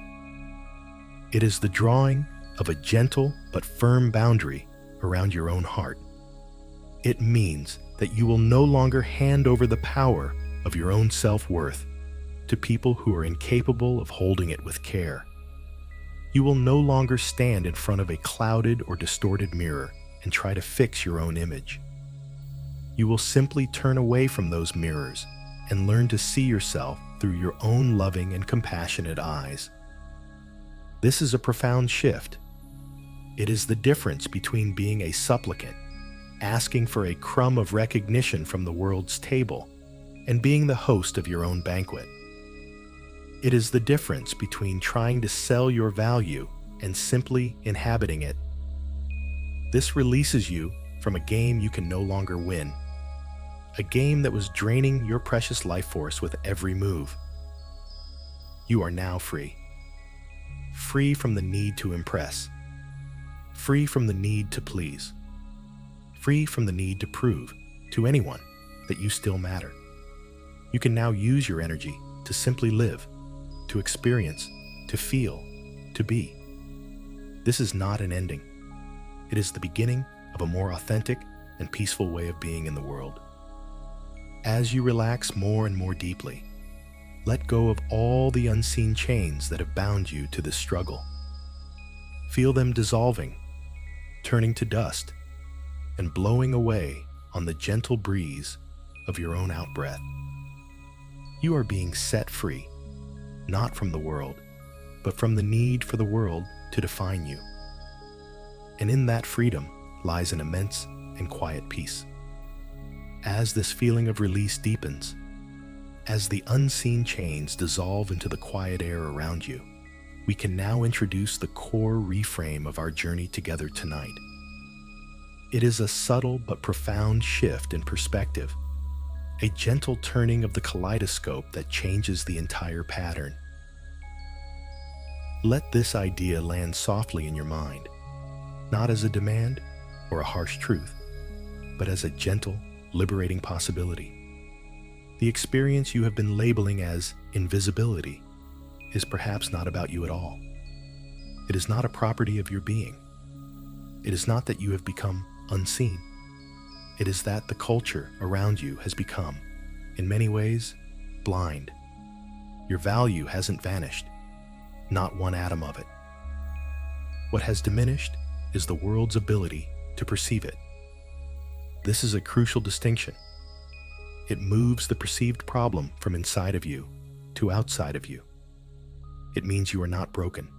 It is the drawing of a gentle but firm boundary around your own heart. It means that you will no longer hand over the power of your own self-worth to people who are incapable of holding it with care. You will no longer stand in front of a clouded or distorted mirror and try to fix your own image. You will simply turn away from those mirrors and learn to see yourself through your own loving and compassionate eyes. This is a profound shift. It is the difference between being a supplicant, asking for a crumb of recognition from the world's table, and being the host of your own banquet. It is the difference between trying to sell your value and simply inhabiting it. This releases you from a game you can no longer win, a game that was draining your precious life force with every move. You are now free. Free from the need to impress. Free from the need to please. Free from the need to prove to anyone that you still matter. You can now use your energy to simply live, to experience, to feel, to be. This is not an ending. It is the beginning of a more authentic and peaceful way of being in the world. As you relax more and more deeply, let go of all the unseen chains that have bound you to this struggle. Feel them dissolving, turning to dust, and blowing away on the gentle breeze of your own out-breath. You are being set free, not from the world, but from the need for the world to define you. And in that freedom lies an immense and quiet peace. As this feeling of release deepens, as the unseen chains dissolve into the quiet air around you, we can now introduce the core reframe of our journey together tonight. It is a subtle but profound shift in perspective, a gentle turning of the kaleidoscope that changes the entire pattern. Let this idea land softly in your mind, not as a demand or a harsh truth, but as a gentle, liberating possibility. The experience you have been labeling as invisibility is perhaps not about you at all. It is not a property of your being. It is not that you have become unseen. It is that the culture around you has become, in many ways, blind. Your value hasn't vanished, not one atom of it. What has diminished is the world's ability to perceive it. This is a crucial distinction. It moves the perceived problem from inside of you to outside of you. It means you are not broken.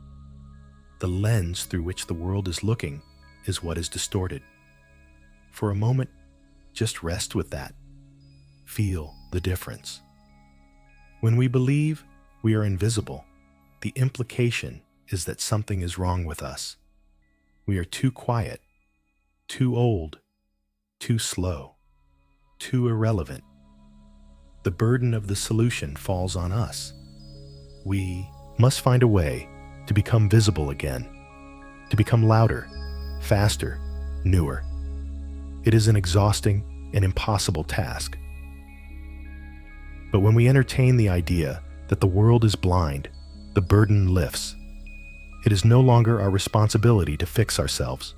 The lens through which the world is looking is what is distorted. For a moment, just rest with that. Feel the difference. When we believe we are invisible, the implication is that something is wrong with us. We are too quiet, too old, too slow, too irrelevant. the burden of the solution falls on us. We must find a way to become visible again, to become louder, faster, newer. It is an exhausting and impossible task. But when we entertain the idea that the world is blind, the burden lifts. It is no longer our responsibility to fix ourselves.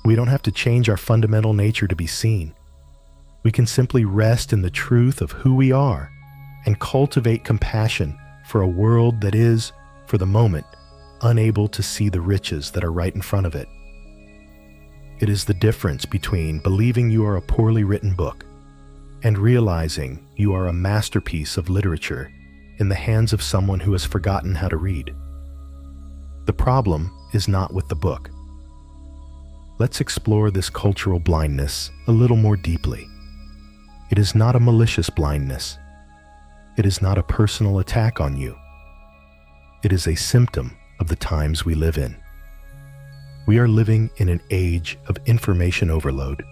We don't have to change our fundamental nature to be seen. We can simply rest in the truth of who we are and cultivate compassion for a world that is, for the moment, unable to see the riches that are right in front of it. It is the difference between believing you are a poorly written book and realizing you are a masterpiece of literature in the hands of someone who has forgotten how to read. The problem is not with the book. Let's explore this cultural blindness a little more deeply. It is not a malicious blindness. It is not a personal attack on you. It is a symptom of the times we live in. We are living in an age of information overload.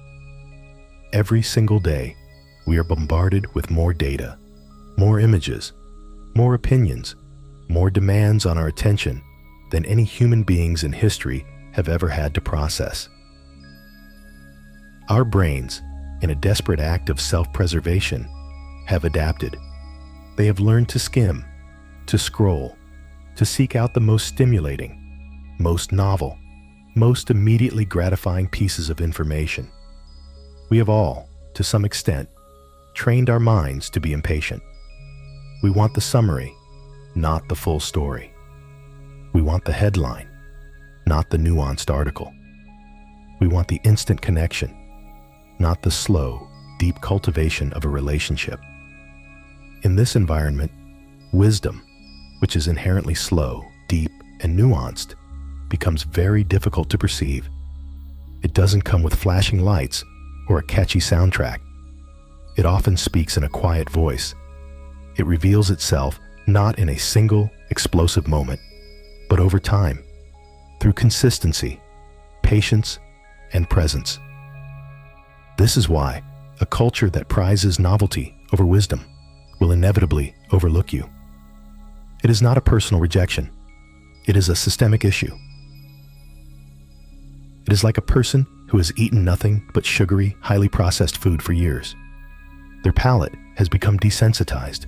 Every single day, we are bombarded with more data, more images, more opinions, more demands on our attention than any human beings in history have ever had to process. Our brains, in a desperate act of self-preservation, have adapted. They have learned to skim, to scroll, to seek out the most stimulating, most novel, most immediately gratifying pieces of information. We have all, to some extent, trained our minds to be impatient. We want the summary, not the full story. We want the headline, not the nuanced article. We want the instant connection, not the slow, deep cultivation of a relationship. In this environment, wisdom, which is inherently slow, deep, and nuanced, becomes very difficult to perceive. It doesn't come with flashing lights or a catchy soundtrack. It often speaks in a quiet voice. It reveals itself not in a single, explosive moment, but over time, through consistency, patience, and presence. This is why a culture that prizes novelty over wisdom will inevitably overlook you. It is not a personal rejection. It is a systemic issue. It is like a person who has eaten nothing but sugary, highly processed food for years. Their palate has become desensitized.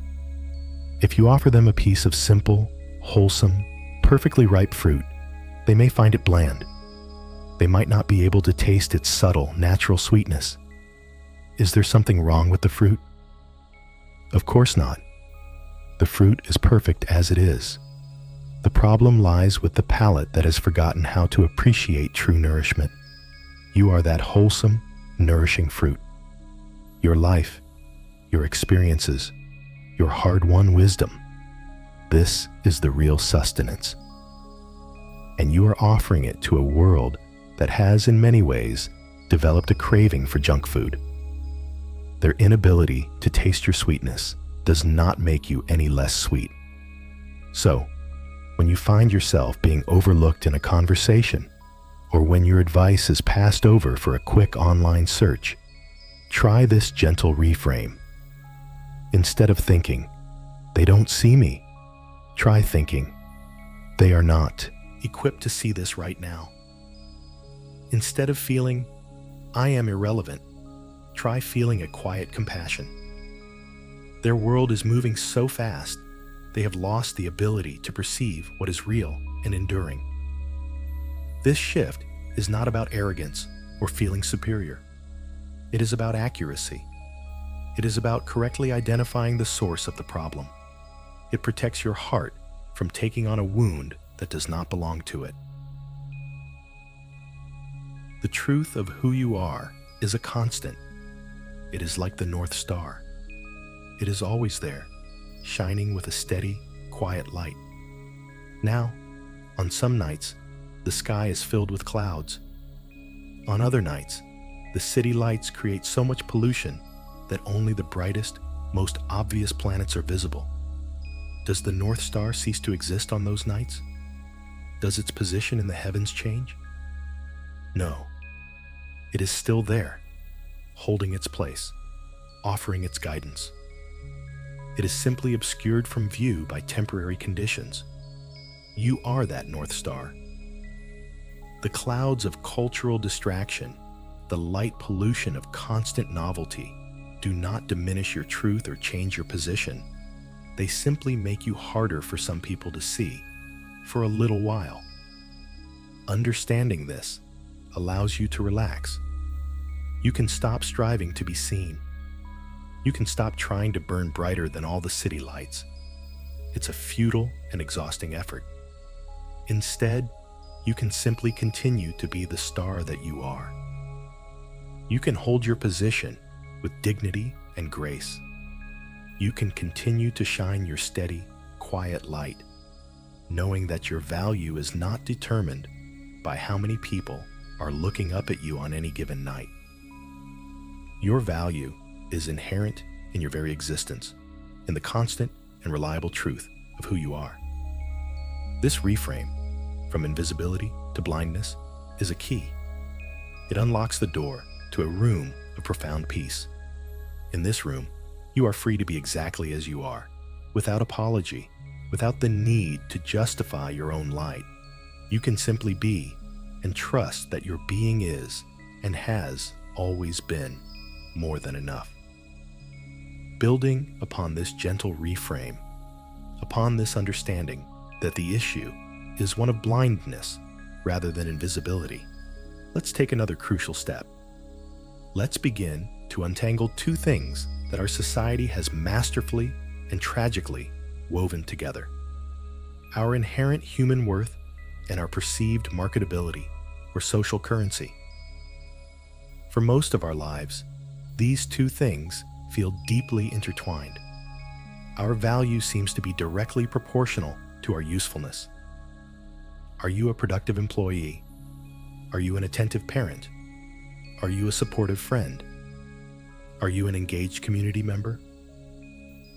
If you offer them a piece of simple, wholesome, perfectly ripe fruit, they may find it bland. They might not be able to taste its subtle, natural sweetness. Is there something wrong with the fruit? Of course not. The fruit is perfect as it is. The problem lies with the palate that has forgotten how to appreciate true nourishment. You are that wholesome, nourishing fruit. Your life, your experiences, your hard-won wisdom. This is the real sustenance. And you are offering it to a world that has, in many ways, developed a craving for junk food. Their inability to taste your sweetness does not make you any less sweet. So, when you find yourself being overlooked in a conversation, or when your advice is passed over for a quick online search, try this gentle reframe. Instead of thinking, "They don't see me," try thinking, "They are not equipped to see this right now." Instead of feeling, "I am irrelevant," try feeling a quiet compassion. Their world is moving so fast, they have lost the ability to perceive what is real and enduring. This shift is not about arrogance or feeling superior. It is about accuracy. It is about correctly identifying the source of the problem. It protects your heart from taking on a wound that does not belong to it. The truth of who you are is a constant. It is like the North Star. It is always there, shining with a steady, quiet light. Now, on some nights, the sky is filled with clouds. On other nights, the city lights create so much pollution that only the brightest, most obvious planets are visible. Does the North Star cease to exist on those nights? Does its position in the heavens change? No. It is still there, holding its place, offering its guidance. It is simply obscured from view by temporary conditions. You are that North Star. The clouds of cultural distraction, the light pollution of constant novelty, do not diminish your truth or change your position. They simply make you harder for some people to see, for a little while. Understanding this allows you to relax. You can stop striving to be seen. You can stop trying to burn brighter than all the city lights. It's a futile and exhausting effort. Instead, you can simply continue to be the star that you are. You can hold your position with dignity and grace. You can continue to shine your steady, quiet light, knowing that your value is not determined by how many people are looking up at you on any given night. Your value is inherent in your very existence, in the constant and reliable truth of who you are. This reframe, from invisibility to blindness, is a key. It unlocks the door to a room of profound peace. In this room, you are free to be exactly as you are, without apology, without the need to justify your own light. You can simply be and trust that your being is and has always been more than enough. Building upon this gentle reframe, upon this understanding that the issue is one of blindness rather than invisibility, let's take another crucial step. Let's begin to untangle two things that our society has masterfully and tragically woven together: our inherent human worth and our perceived marketability or social currency. For most of our lives, these two things feel deeply intertwined. Our value seems to be directly proportional to our usefulness. Are you a productive employee? Are you an attentive parent? Are you a supportive friend? Are you an engaged community member?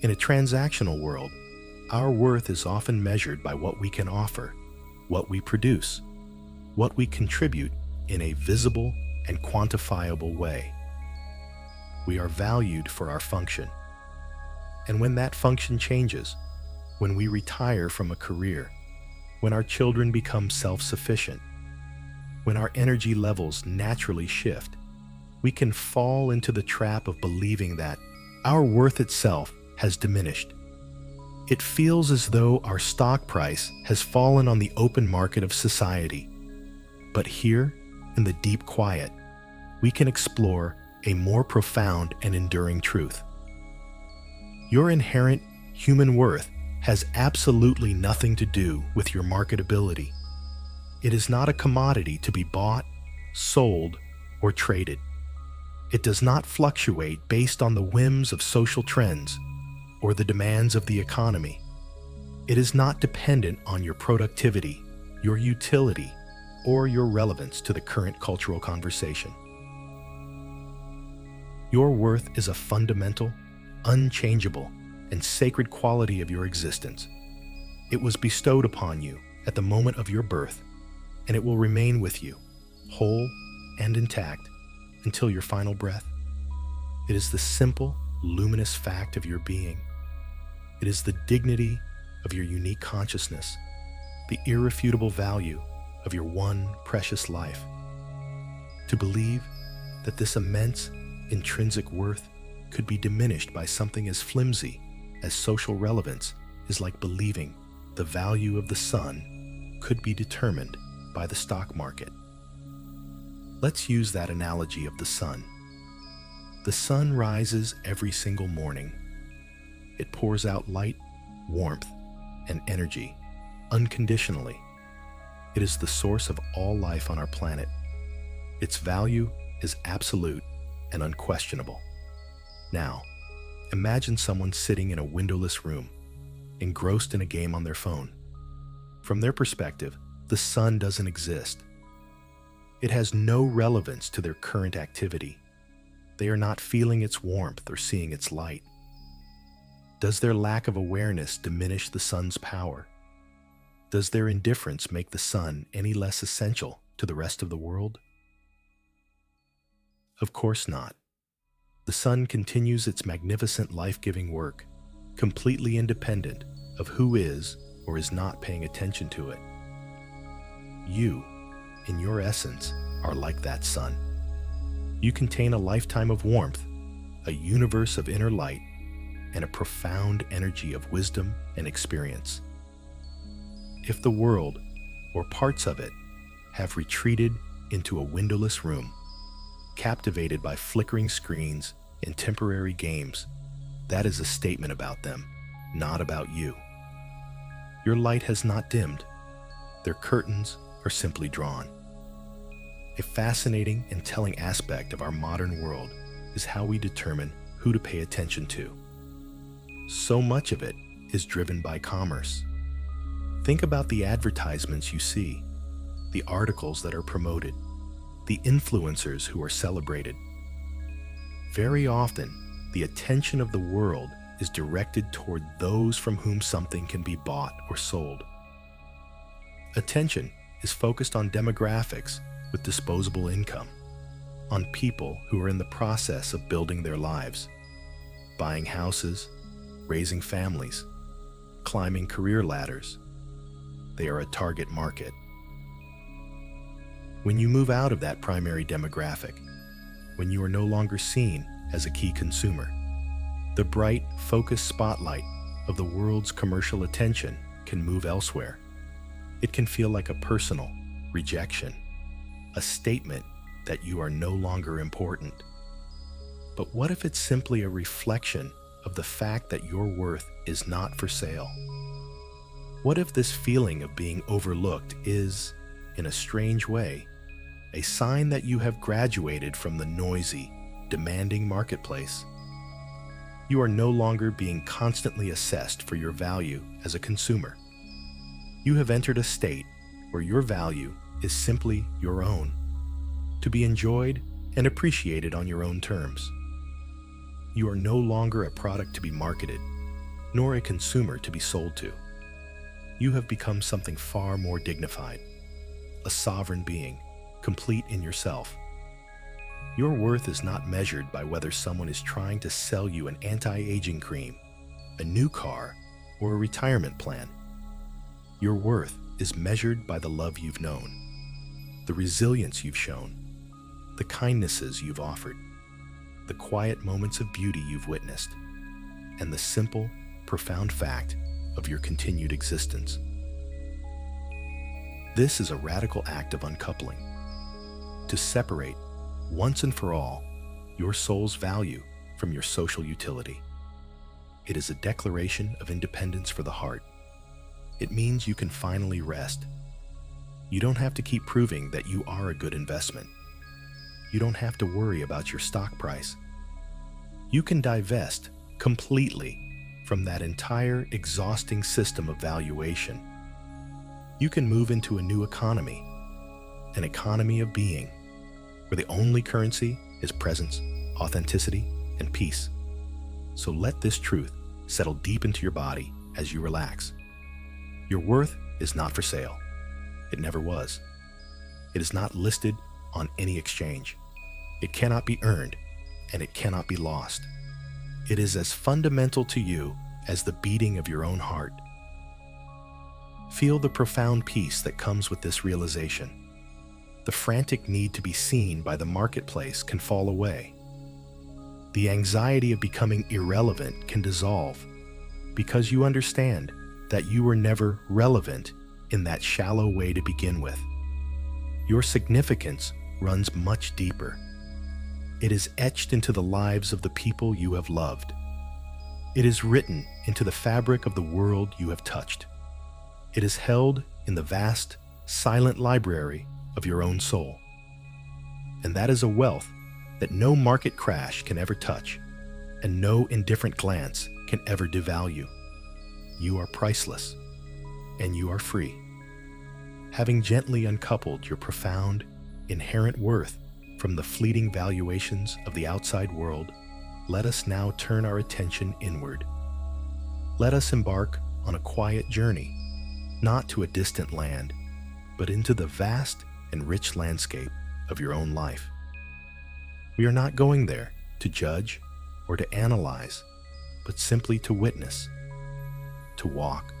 In a transactional world, our worth is often measured by what we can offer, what we produce, what we contribute in a visible and quantifiable way. We are valued for our function. And when that function changes, when we retire from a career, when our children become self-sufficient, when our energy levels naturally shift, we can fall into the trap of believing that our worth itself has diminished. It feels as though our stock price has fallen on the open market of society. But here, in the deep quiet, we can explore a more profound and enduring truth. Your inherent human worth has absolutely nothing to do with your marketability. It is not a commodity to be bought, sold, or traded. It does not fluctuate based on the whims of social trends or the demands of the economy. It is not dependent on your productivity, your utility, or your relevance to the current cultural conversation. Your worth is a fundamental, unchangeable, and sacred quality of your existence. It was bestowed upon you at the moment of your birth, and it will remain with you, whole and intact, until your final breath. It is the simple, luminous fact of your being. It is the dignity of your unique consciousness, the irrefutable value of your one precious life. To believe that this immense, intrinsic worth could be diminished by something as flimsy as social relevance is like believing the value of the sun could be determined by the stock market. Let's use that analogy of the sun. The sun rises every single morning. It pours out light, warmth, and energy unconditionally. It is the source of all life on our planet. Its value is absolute and unquestionable. Now, imagine someone sitting in a windowless room, engrossed in a game on their phone. From their perspective, the sun doesn't exist. It has no relevance to their current activity. They are not feeling its warmth or seeing its light. Does their lack of awareness diminish the sun's power? Does their indifference make the sun any less essential to the rest of the world? Of course not. The sun continues its magnificent life-giving work, completely independent of who is or is not paying attention to it. You, in your essence, are like that sun. You contain a lifetime of warmth, a universe of inner light, and a profound energy of wisdom and experience. If the world, or parts of it, have retreated into a windowless room, captivated by flickering screens and temporary games, that is a statement about them, not about you. Your light has not dimmed. Their curtains are simply drawn. A fascinating and telling aspect of our modern world is how we determine who to pay attention to. So much of it is driven by commerce. Think about the advertisements you see, the articles that are promoted, the influencers who are celebrated. Very often, the attention of the world is directed toward those from whom something can be bought or sold. Attention is focused on demographics with disposable income, on people who are in the process of building their lives, buying houses, raising families, climbing career ladders. They are a target market. When you move out of that primary demographic, when you are no longer seen as a key consumer, the bright, focused spotlight of the world's commercial attention can move elsewhere. It can feel like a personal rejection, a statement that you are no longer important. But what if it's simply a reflection of the fact that your worth is not for sale? What if this feeling of being overlooked is, in a strange way, a sign that you have graduated from the noisy, demanding marketplace? You are no longer being constantly assessed for your value as a consumer. You have entered a state where your value is simply your own, to be enjoyed and appreciated on your own terms. You are no longer a product to be marketed, nor a consumer to be sold to. You have become something far more dignified, a sovereign being, complete in yourself. Your worth is not measured by whether someone is trying to sell you an anti-aging cream, a new car, or a retirement plan. Your worth is measured by the love you've known, the resilience you've shown, the kindnesses you've offered, the quiet moments of beauty you've witnessed, and the simple, profound fact of your continued existence. This is a radical act of uncoupling, to separate, once and for all, your soul's value from your social utility. It is a declaration of independence for the heart. It means you can finally rest. You don't have to keep proving that you are a good investment. You don't have to worry about your stock price. You can divest completely from that entire exhausting system of valuation. You can move into a new economy, an economy of being, where the only currency is presence, authenticity, and peace. So let this truth settle deep into your body as you relax. Your worth is not for sale. It never was. It is not listed on any exchange. It cannot be earned, and it cannot be lost. It is as fundamental to you as the beating of your own heart. Feel the profound peace that comes with this realization. The frantic need to be seen by the marketplace can fall away. The anxiety of becoming irrelevant can dissolve because you understand that you were never relevant in that shallow way to begin with. Your significance runs much deeper. It is etched into the lives of the people you have loved. It is written into the fabric of the world you have touched. It is held in the vast, silent library of your own soul. And that is a wealth that no market crash can ever touch, and no indifferent glance can ever devalue. You are priceless, and you are free. Having gently uncoupled your profound, inherent worth from the fleeting valuations of the outside world, let us now turn our attention inward. Let us embark on a quiet journey, not to a distant land, but into the vast and rich landscape of your own life. We are not going there to judge or to analyze, but simply to witness, to walk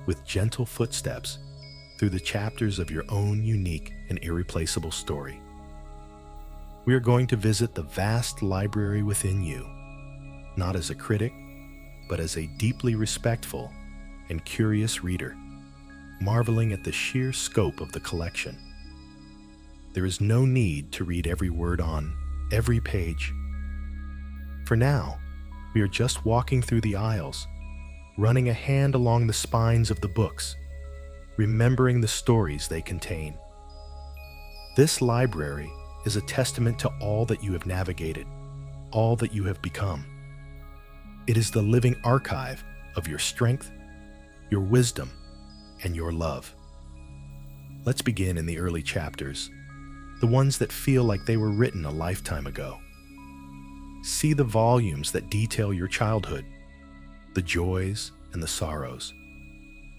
with gentle footsteps through the chapters of your own unique and irreplaceable story. We are going to visit the vast library within you, not as a critic, but as a deeply respectful and curious reader, marveling at the sheer scope of the collection. There is no need to read every word on every page. For now, we are just walking through the aisles, running a hand along the spines of the books, remembering the stories they contain. This library is a testament to all that you have navigated, all that you have become. It is the living archive of your strength, your wisdom, and your love. Let's begin in the early chapters, the ones that feel like they were written a lifetime ago. See the volumes that detail your childhood, the joys and the sorrows,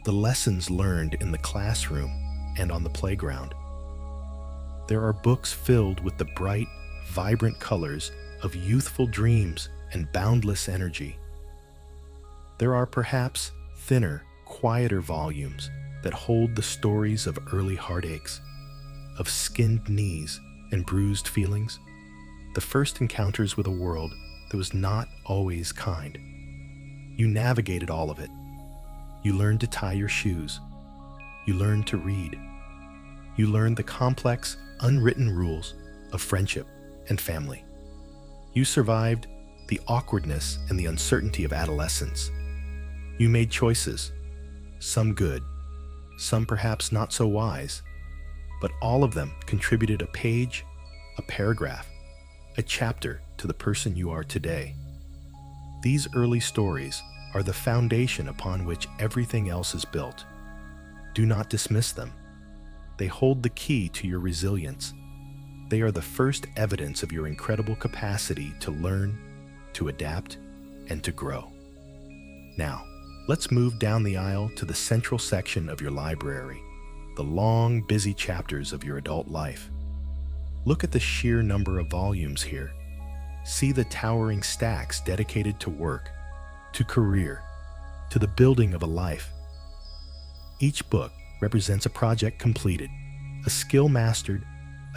the lessons learned in the classroom and on the playground. There are books filled with the bright, vibrant colors of youthful dreams and boundless energy. There are perhaps thinner, quieter volumes that hold the stories of early heartaches, of skinned knees and bruised feelings, the first encounters with a world that was not always kind. You navigated all of it. You learned to tie your shoes. You learned to read. You learned the complex, unwritten rules of friendship and family. You survived the awkwardness and the uncertainty of adolescence. You made choices, some good, some perhaps not so wise, but all of them contributed a page, a paragraph, a chapter to the person you are today. These early stories are the foundation upon which everything else is built. Do not dismiss them. They hold the key to your resilience. They are the first evidence of your incredible capacity to learn, to adapt, and to grow. Now, let's move down the aisle to the central section of your library, the long, busy chapters of your adult life. Look at the sheer number of volumes here. See the towering stacks dedicated to work, to career, to the building of a life. Each book represents a project completed, a skill mastered,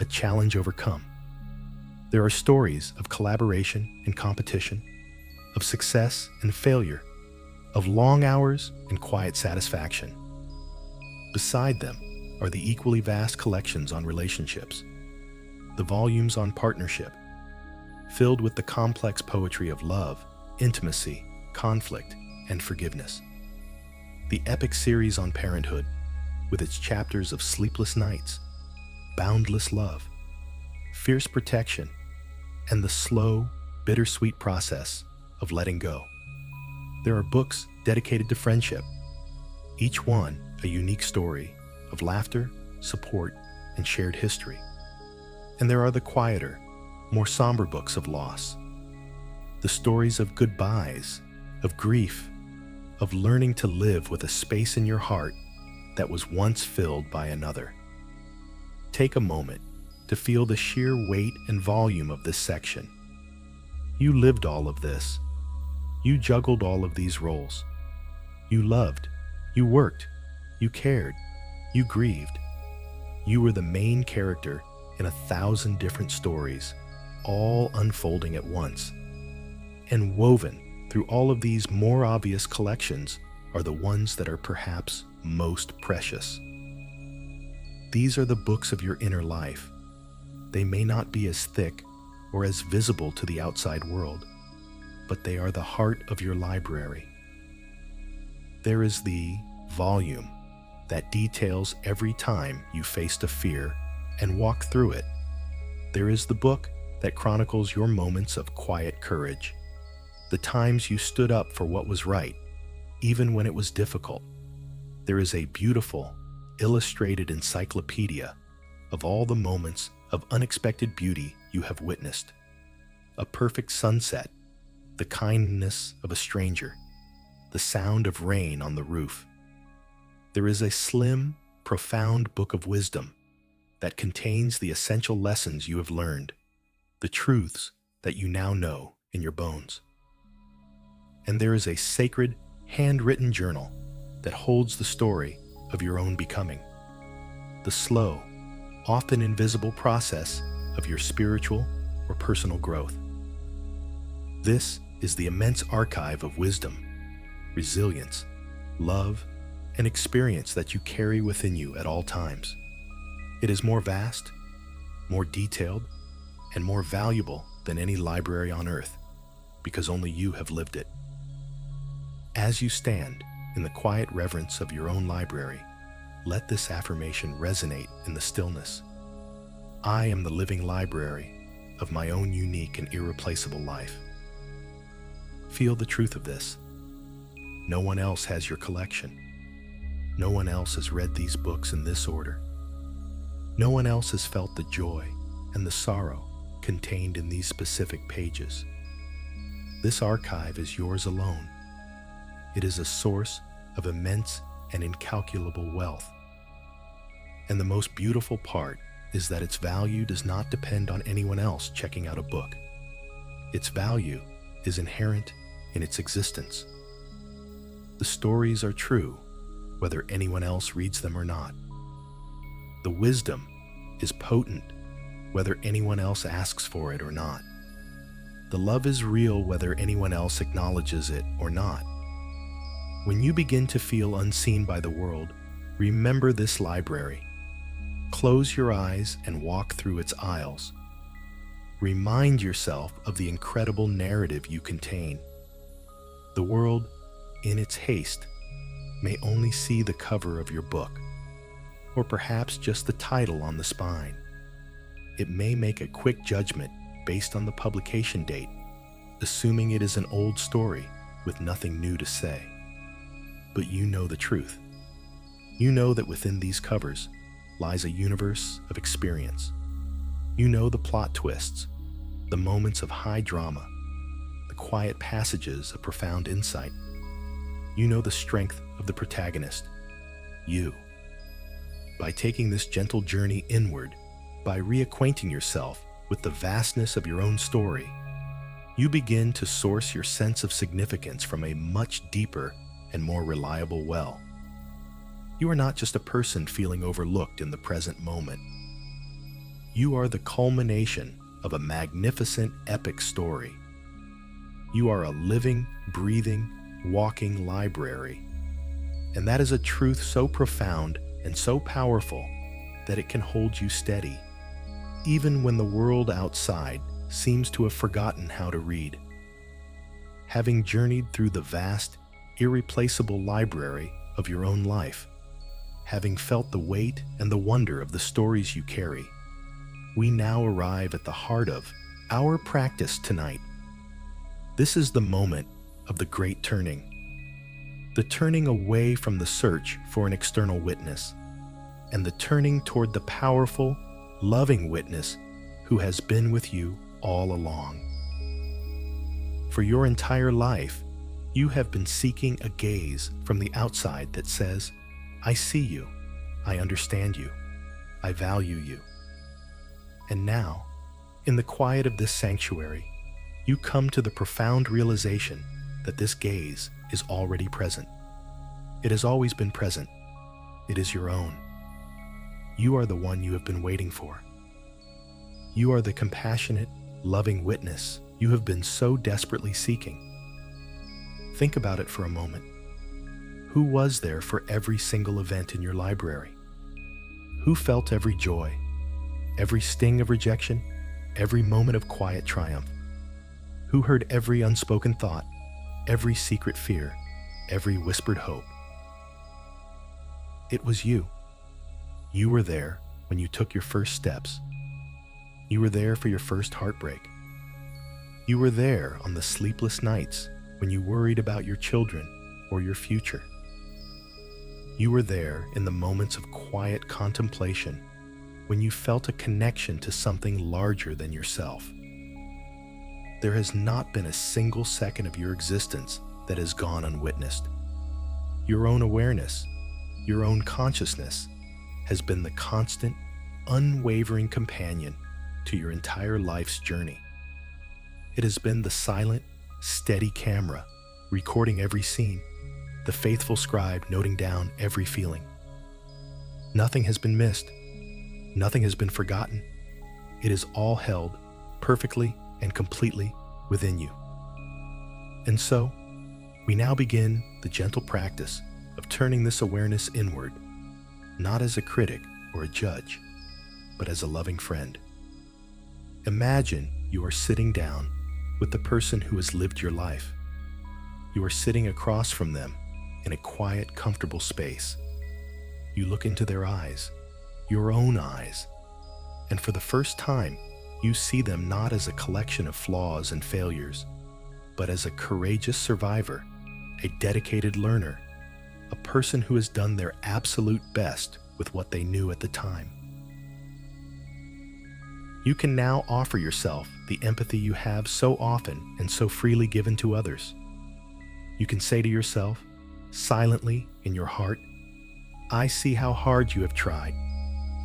a challenge overcome. There are stories of collaboration and competition, of success and failure, of long hours and quiet satisfaction. Beside them are the equally vast collections on relationships, the volumes on partnership, filled with the complex poetry of love, intimacy, conflict, and forgiveness. The epic series on parenthood, with its chapters of sleepless nights, boundless love, fierce protection, and the slow, bittersweet process of letting go. There are books dedicated to friendship, each one a unique story of laughter, support, and shared history. And there are the quieter, more somber books of loss, the stories of goodbyes, of grief, of learning to live with a space in your heart that was once filled by another. Take a moment to feel the sheer weight and volume of this section. You lived all of this. You juggled all of these roles. You loved, you worked, you cared, you grieved. You were the main character in 1,000 different stories, all unfolding at once. And woven through all of these more obvious collections are the ones that are perhaps most precious. These are the books of your inner life. They may not be as thick or as visible to the outside world, but they are the heart of your library. There is the volume that details every time you faced a fear and walked through it. There is the book that chronicles your moments of quiet courage, the times you stood up for what was right, even when it was difficult. There is a beautiful, illustrated encyclopedia of all the moments of unexpected beauty you have witnessed. A perfect sunset, the kindness of a stranger, the sound of rain on the roof. There is a slim, profound book of wisdom that contains the essential lessons you have learned, the truths that you now know in your bones. And there is a sacred, handwritten journal that holds the story of your own becoming. The slow, often invisible process of your spiritual or personal growth. This is the immense archive of wisdom, resilience, love, and experience that you carry within you at all times. It is more vast, more detailed, and more valuable than any library on earth, because only you have lived it. As you stand in the quiet reverence of your own library, let this affirmation resonate in the stillness. I am the living library of my own unique and irreplaceable life. Feel the truth of this. No one else has your collection. No one else has read these books in this order. No one else has felt the joy and the sorrow contained in these specific pages. This archive is yours alone. It is a source of immense and incalculable wealth. And the most beautiful part is that its value does not depend on anyone else checking out a book. Its value is inherent in its existence. The stories are true, whether anyone else reads them or not. The wisdom is potent, whether anyone else asks for it or not. The love is real, whether anyone else acknowledges it or not. When you begin to feel unseen by the world, remember this library. Close your eyes and walk through its aisles. Remind yourself of the incredible narrative you contain. The world, in its haste, may only see the cover of your book, or perhaps just the title on the spine. It may make a quick judgment based on the publication date, assuming it is an old story with nothing new to say. But you know the truth. You know that within these covers lies a universe of experience. You know the plot twists, the moments of high drama, the quiet passages of profound insight. You know the strength of the protagonist, you. By taking this gentle journey inward, by reacquainting yourself with the vastness of your own story, you begin to source your sense of significance from a much deeper and more reliable well. You are not just a person feeling overlooked in the present moment. You are the culmination of a magnificent epic story. You are a living, breathing, walking library. And that is a truth so profound and so powerful that it can hold you steady, even when the world outside seems to have forgotten how to read. Having journeyed through the vast, irreplaceable library of your own life, having felt the weight and the wonder of the stories you carry, we now arrive at the heart of our practice tonight. This is the moment of the great turning. The turning away from the search for an external witness, and the turning toward the powerful, loving witness who has been with you all along. For your entire life, you have been seeking a gaze from the outside that says, I see you, I understand you, I value you. And now, in the quiet of this sanctuary, you come to the profound realization that this gaze is already present. It has always been present. It is your own. You are the one you have been waiting for. You are the compassionate, loving witness you have been so desperately seeking. Think about it for a moment. Who was there for every single event in your library? Who felt every joy, every sting of rejection, every moment of quiet triumph? Who heard every unspoken thought, every secret fear, every whispered hope? It was you. You were there when you took your first steps. You were there for your first heartbreak. You were there on the sleepless nights when you worried about your children or your future. You were there in the moments of quiet contemplation when you felt a connection to something larger than yourself. There has not been a single second of your existence that has gone unwitnessed. Your own awareness, your own consciousness has been the constant, unwavering companion to your entire life's journey. It has been the silent, steady camera recording every scene, the faithful scribe noting down every feeling. Nothing has been missed. Nothing has been forgotten. It is all held perfectly and completely within you. And so, we now begin the gentle practice of turning this awareness inward, not as a critic or a judge, but as a loving friend. Imagine you are sitting down with the person who has lived your life. You are sitting across from them in a quiet, comfortable space. You look into their eyes, your own eyes, and for the first time, you see them not as a collection of flaws and failures, but as a courageous survivor, a dedicated learner, a person who has done their absolute best with what they knew at the time. You can now offer yourself the empathy you have so often and so freely given to others. You can say to yourself, silently in your heart, I see how hard you have tried.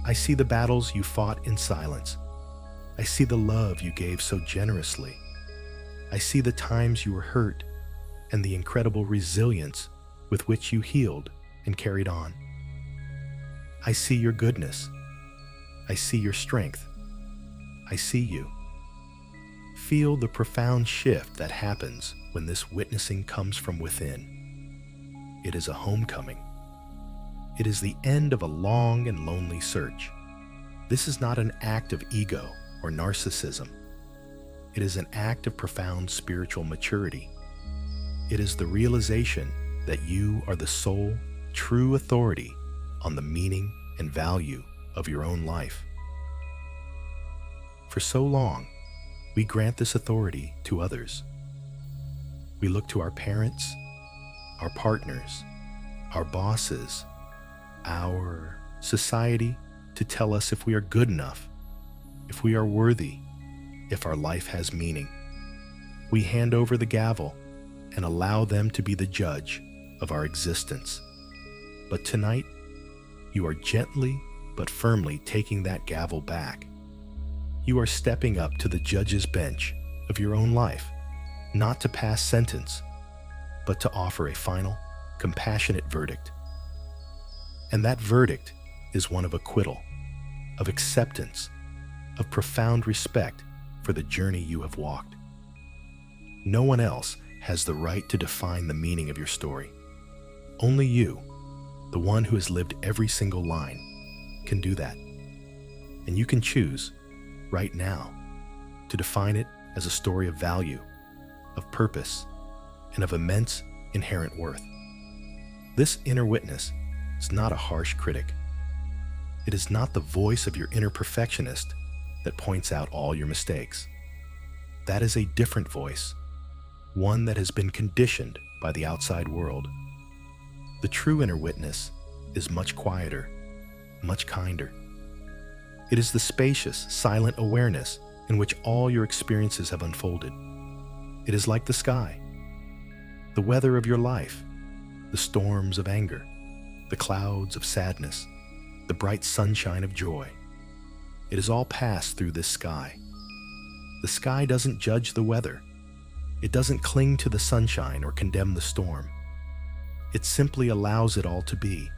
I see the battles you fought in silence. I see the love you gave so generously. I see the times you were hurt and the incredible resilience with which you healed and carried on. I see your goodness. I see your strength. I see you. Feel the profound shift that happens when this witnessing comes from within. It is a homecoming. It is the end of a long and lonely search. This is not an act of ego or narcissism. It is an act of profound spiritual maturity. It is the realization that you are the sole, true authority on the meaning and value of your own life. For so long, we grant this authority to others. We look to our parents, our partners, our bosses, our society to tell us if we are good enough, if we are worthy, if our life has meaning. We hand over the gavel and allow them to be the judge of our existence. But tonight, you are gently but firmly taking that gavel back. You are stepping up to the judge's bench of your own life, not to pass sentence, but to offer a final, compassionate verdict. And that verdict is one of acquittal, of acceptance, of profound respect for the journey you have walked. No one else has the right to define the meaning of your story. Only you, the one who has lived every single line, can do that. And you can choose, right now, to define it as a story of value, of purpose, and of immense inherent worth. This inner witness is not a harsh critic. It is not the voice of your inner perfectionist that points out all your mistakes. That is a different voice, one that has been conditioned by the outside world. The true inner witness is much quieter, much kinder. It is the spacious, silent awareness in which all your experiences have unfolded. It is like the sky, the weather of your life, the storms of anger, the clouds of sadness, the bright sunshine of joy. It is all passed through this sky. The sky doesn't judge the weather. It doesn't cling to the sunshine or condemn the storm. It simply allows it all to be,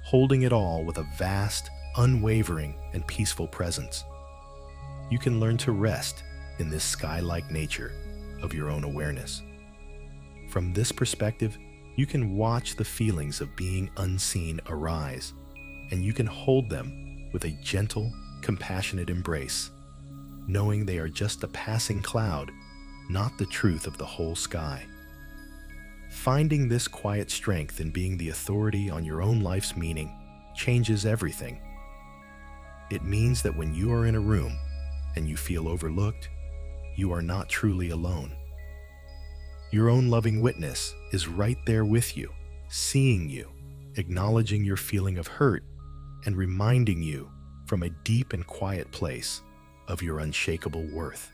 holding it all with a vast, unwavering, and peaceful presence. You can learn to rest in this sky-like nature of your own awareness. From this perspective, you can watch the feelings of being unseen arise, and you can hold them with a gentle, compassionate embrace, knowing they are just a passing cloud, not the truth of the whole sky. Finding this quiet strength in being the authority on your own life's meaning changes everything. It means that when you are in a room and you feel overlooked, you are not truly alone. Your own loving witness is right there with you, seeing you, acknowledging your feeling of hurt, and reminding you from a deep and quiet place of your unshakable worth.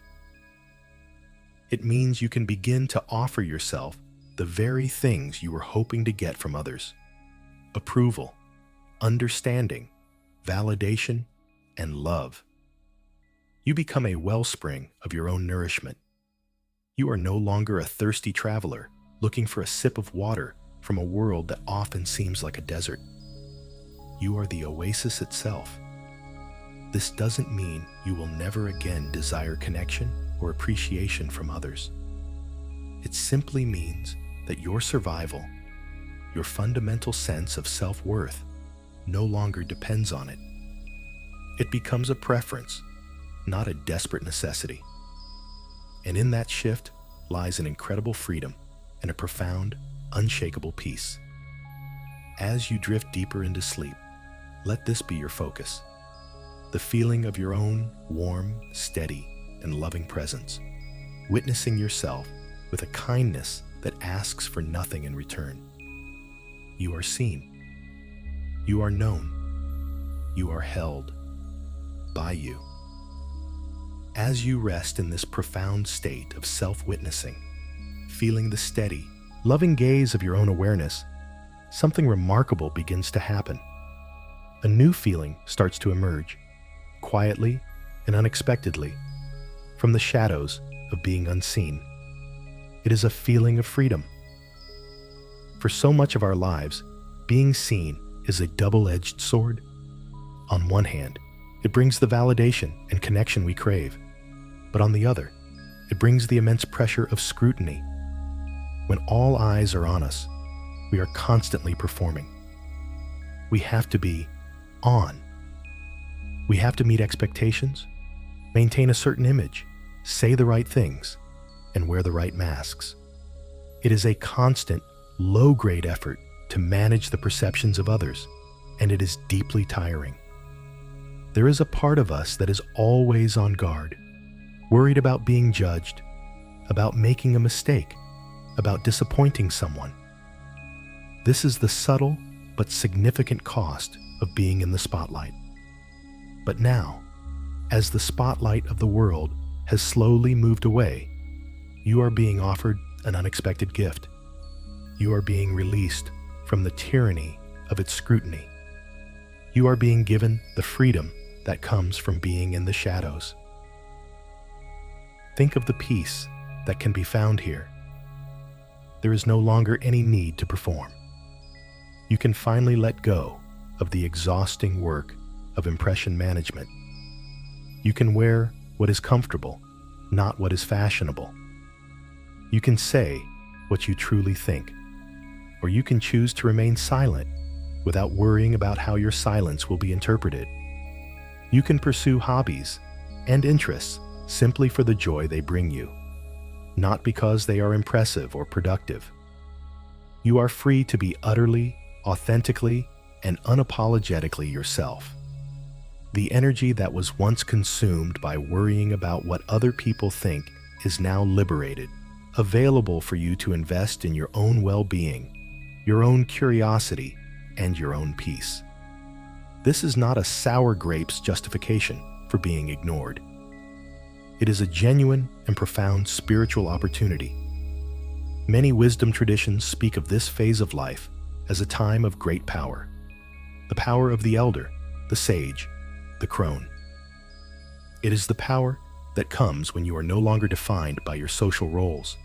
It means you can begin to offer yourself the very things you were hoping to get from others: approval, understanding, validation, and love. You become a wellspring of your own nourishment. You are no longer a thirsty traveler, looking for a sip of water from a world that often seems like a desert. You are the oasis itself. This doesn't mean you will never again desire connection or appreciation from others. It simply means that your survival, your fundamental sense of self-worth, no longer depends on it. It becomes a preference, not a desperate necessity. And in that shift lies an incredible freedom and a profound, unshakable peace. As you drift deeper into sleep, let this be your focus. The feeling of your own warm, steady, and loving presence, witnessing yourself with a kindness that asks for nothing in return. You are seen. You are known. You are held by you. As you rest in this profound state of self-witnessing, feeling the steady, loving gaze of your own awareness, something remarkable begins to happen. A new feeling starts to emerge, quietly and unexpectedly, from the shadows of being unseen. It is a feeling of freedom. For so much of our lives, being seen is a double-edged sword. On one hand, it brings the validation and connection we crave, but on the other, it brings the immense pressure of scrutiny. When all eyes are on us, we are constantly performing. We have to be on. We have to meet expectations, maintain a certain image, say the right things, and wear the right masks. It is a constant, low-grade effort to manage the perceptions of others, and it is deeply tiring. There is a part of us that is always on guard, worried about being judged, about making a mistake, about disappointing someone. This is the subtle but significant cost of being in the spotlight. But now, as the spotlight of the world has slowly moved away, you are being offered an unexpected gift. You are being released from the tyranny of its scrutiny. You are being given the freedom that comes from being in the shadows. Think of the peace that can be found here. There is no longer any need to perform. You can finally let go of the exhausting work of impression management. You can wear what is comfortable, not what is fashionable. You can say what you truly think, or you can choose to remain silent without worrying about how your silence will be interpreted. You can pursue hobbies and interests simply for the joy they bring you, not because they are impressive or productive. You are free to be utterly, authentically, and unapologetically yourself. The energy that was once consumed by worrying about what other people think is now liberated, available for you to invest in your own well-being, your own curiosity, and your own peace. This is not a sour grapes justification for being ignored. It is a genuine and profound spiritual opportunity. Many wisdom traditions speak of this phase of life as a time of great power. The power of the elder, the sage, the crone. It is the power that comes when you are no longer defined by your social roles,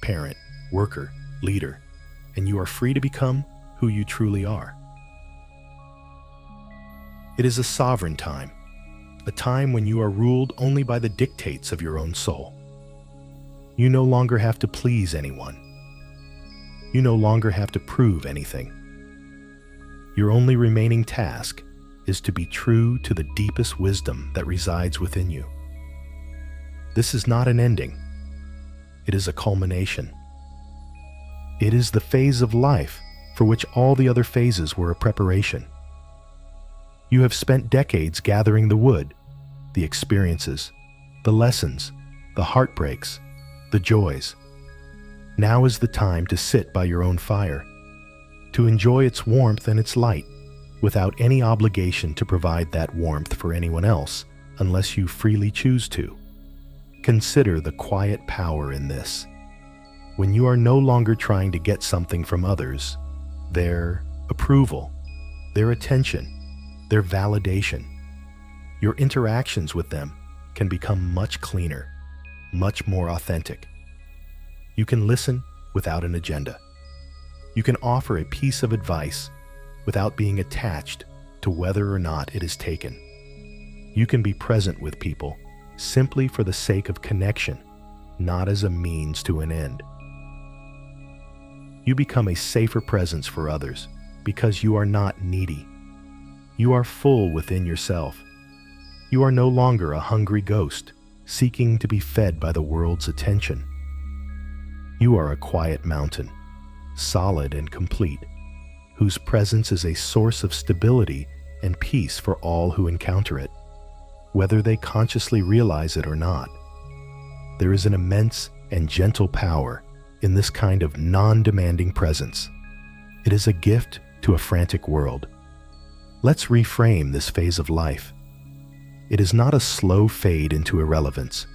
parent, worker, leader, and you are free to become who you truly are. It is a sovereign time, a time when you are ruled only by the dictates of your own soul. You no longer have to please anyone. You no longer have to prove anything. Your only remaining task is to be true to the deepest wisdom that resides within you. This is not an ending. It is a culmination. It is the phase of life for which all the other phases were a preparation. You have spent decades gathering the wood, the experiences, the lessons, the heartbreaks, the joys. Now is the time to sit by your own fire, to enjoy its warmth and its light, without any obligation to provide that warmth for anyone else unless you freely choose to. Consider the quiet power in this. When you are no longer trying to get something from others, their approval, their attention, their validation, your interactions with them can become much cleaner, much more authentic. You can listen without an agenda. You can offer a piece of advice without being attached to whether or not it is taken. You can be present with people simply for the sake of connection, not as a means to an end. You become a safer presence for others because you are not needy. You are full within yourself. You are no longer a hungry ghost seeking to be fed by the world's attention. You are a quiet mountain, solid and complete, whose presence is a source of stability and peace for all who encounter it, whether they consciously realize it or not. There is an immense and gentle power in this kind of non-demanding presence. It is a gift to a frantic world. Let's reframe this phase of life. It is not a slow fade into irrelevance.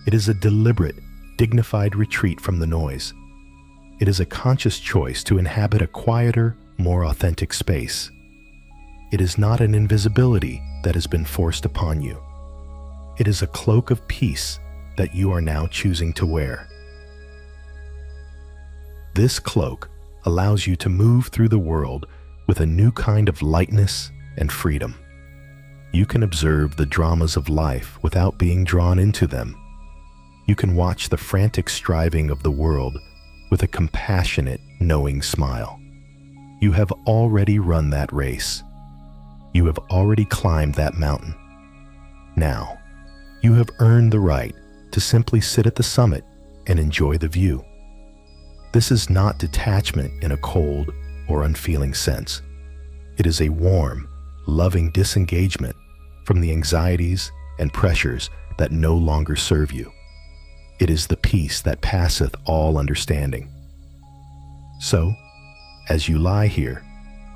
It is a deliberate, dignified retreat from the noise. It is a conscious choice to inhabit a quieter, more authentic space. It is not an invisibility that has been forced upon you. It is a cloak of peace that you are now choosing to wear. This cloak allows you to move through the world with a new kind of lightness and freedom. You can observe the dramas of life without being drawn into them. You can watch the frantic striving of the world with a compassionate, knowing smile. You have already run that race. You have already climbed that mountain. Now, you have earned the right to simply sit at the summit and enjoy the view. This is not detachment in a cold or unfeeling sense. It is a warm, loving disengagement from the anxieties and pressures that no longer serve you. It is the peace that passeth all understanding. So, as you lie here,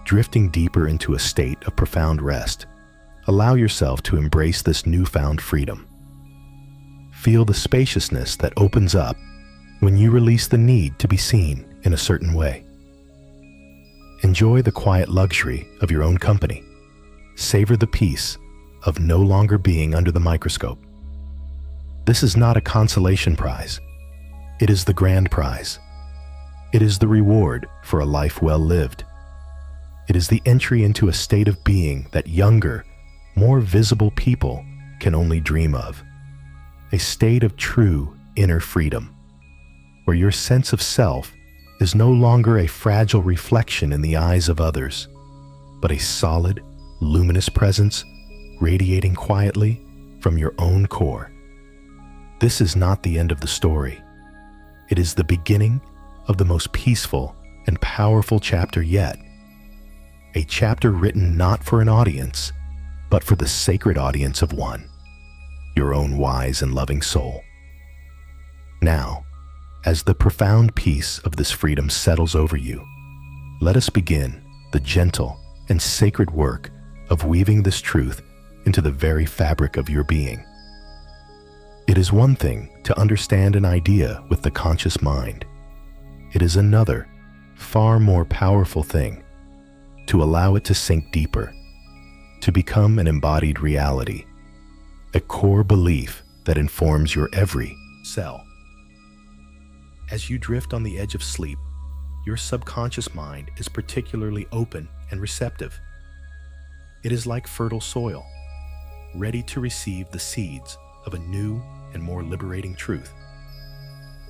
drifting deeper into a state of profound rest, allow yourself to embrace this newfound freedom. Feel the spaciousness that opens up when you release the need to be seen in a certain way. Enjoy the quiet luxury of your own company. Savor the peace of no longer being under the microscope. This is not a consolation prize. It is the grand prize. It is the reward for a life well lived. It is the entry into a state of being that younger, more visible people can only dream of. A state of true inner freedom, where your sense of self is no longer a fragile reflection in the eyes of others, but a solid, luminous presence radiating quietly from your own core. This is not the end of the story. It is the beginning of the most peaceful and powerful chapter yet. A chapter written not for an audience, but for the sacred audience of one, your own wise and loving soul. Now, as the profound peace of this freedom settles over you, let us begin the gentle and sacred work of weaving this truth into the very fabric of your being. It is one thing to understand an idea with the conscious mind. It is another, far more powerful thing to allow it to sink deeper, to become an embodied reality, a core belief that informs your every cell. As you drift on the edge of sleep, your subconscious mind is particularly open and receptive. It is like fertile soil, ready to receive the seeds of a new and more liberating truth.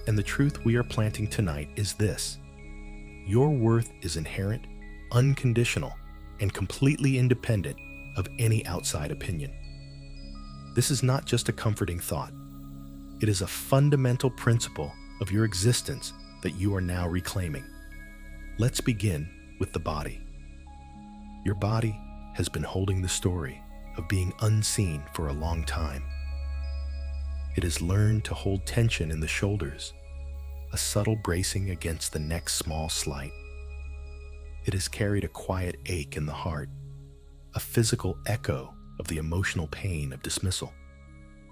And the truth we are planting tonight is this: your worth is inherent, unconditional, and completely independent of any outside opinion. This is not just a comforting thought. It is a fundamental principle of your existence that you are now reclaiming. Let's begin with the body. Your body has been holding the story of being unseen for a long time. It has learned to hold tension in the shoulders, a subtle bracing against the next small slight. It has carried a quiet ache in the heart, a physical echo of the emotional pain of dismissal.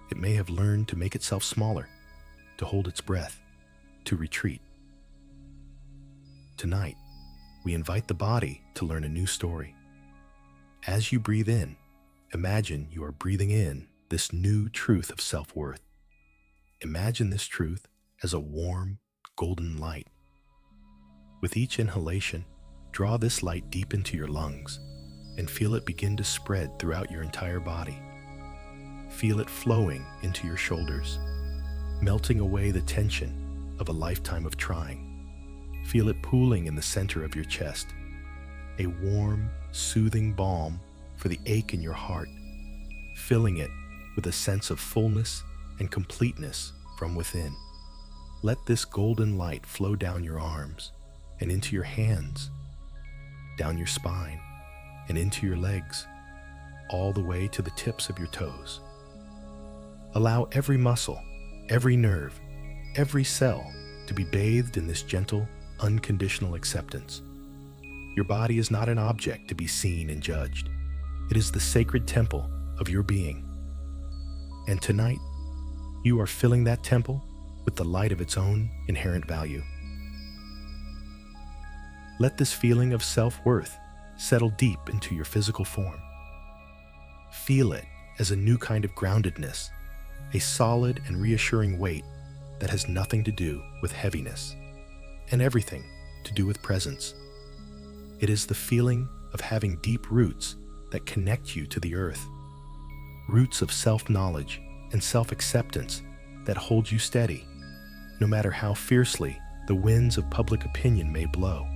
It may have learned to make itself smaller, to hold its breath, to retreat. Tonight, we invite the body to learn a new story. As you breathe in, imagine you are breathing in this new truth of self-worth. Imagine this truth as a warm, golden light, With each inhalation, draw this light deep into your lungs and feel it begin to spread throughout your entire body. Feel it flowing into your shoulders, melting away the tension of a lifetime of trying. Feel it pooling in the center of your chest, a warm, soothing balm for the ache in your heart, filling it with a sense of fullness and completeness from within. Let this golden light flow down your arms and into your hands, down your spine and into your legs, all the way to the tips of your toes. Allow every muscle, every nerve, every cell to be bathed in this gentle, unconditional acceptance. Your body is not an object to be seen and judged. It is the sacred temple of your being. And tonight, you are filling that temple with the light of its own inherent value. Let this feeling of self-worth settle deep into your physical form. Feel it as a new kind of groundedness, a solid and reassuring weight that has nothing to do with heaviness and everything to do with presence. It is the feeling of having deep roots that connect you to the earth, roots of self-knowledge and self-acceptance that hold you steady, no matter how fiercely the winds of public opinion may blow.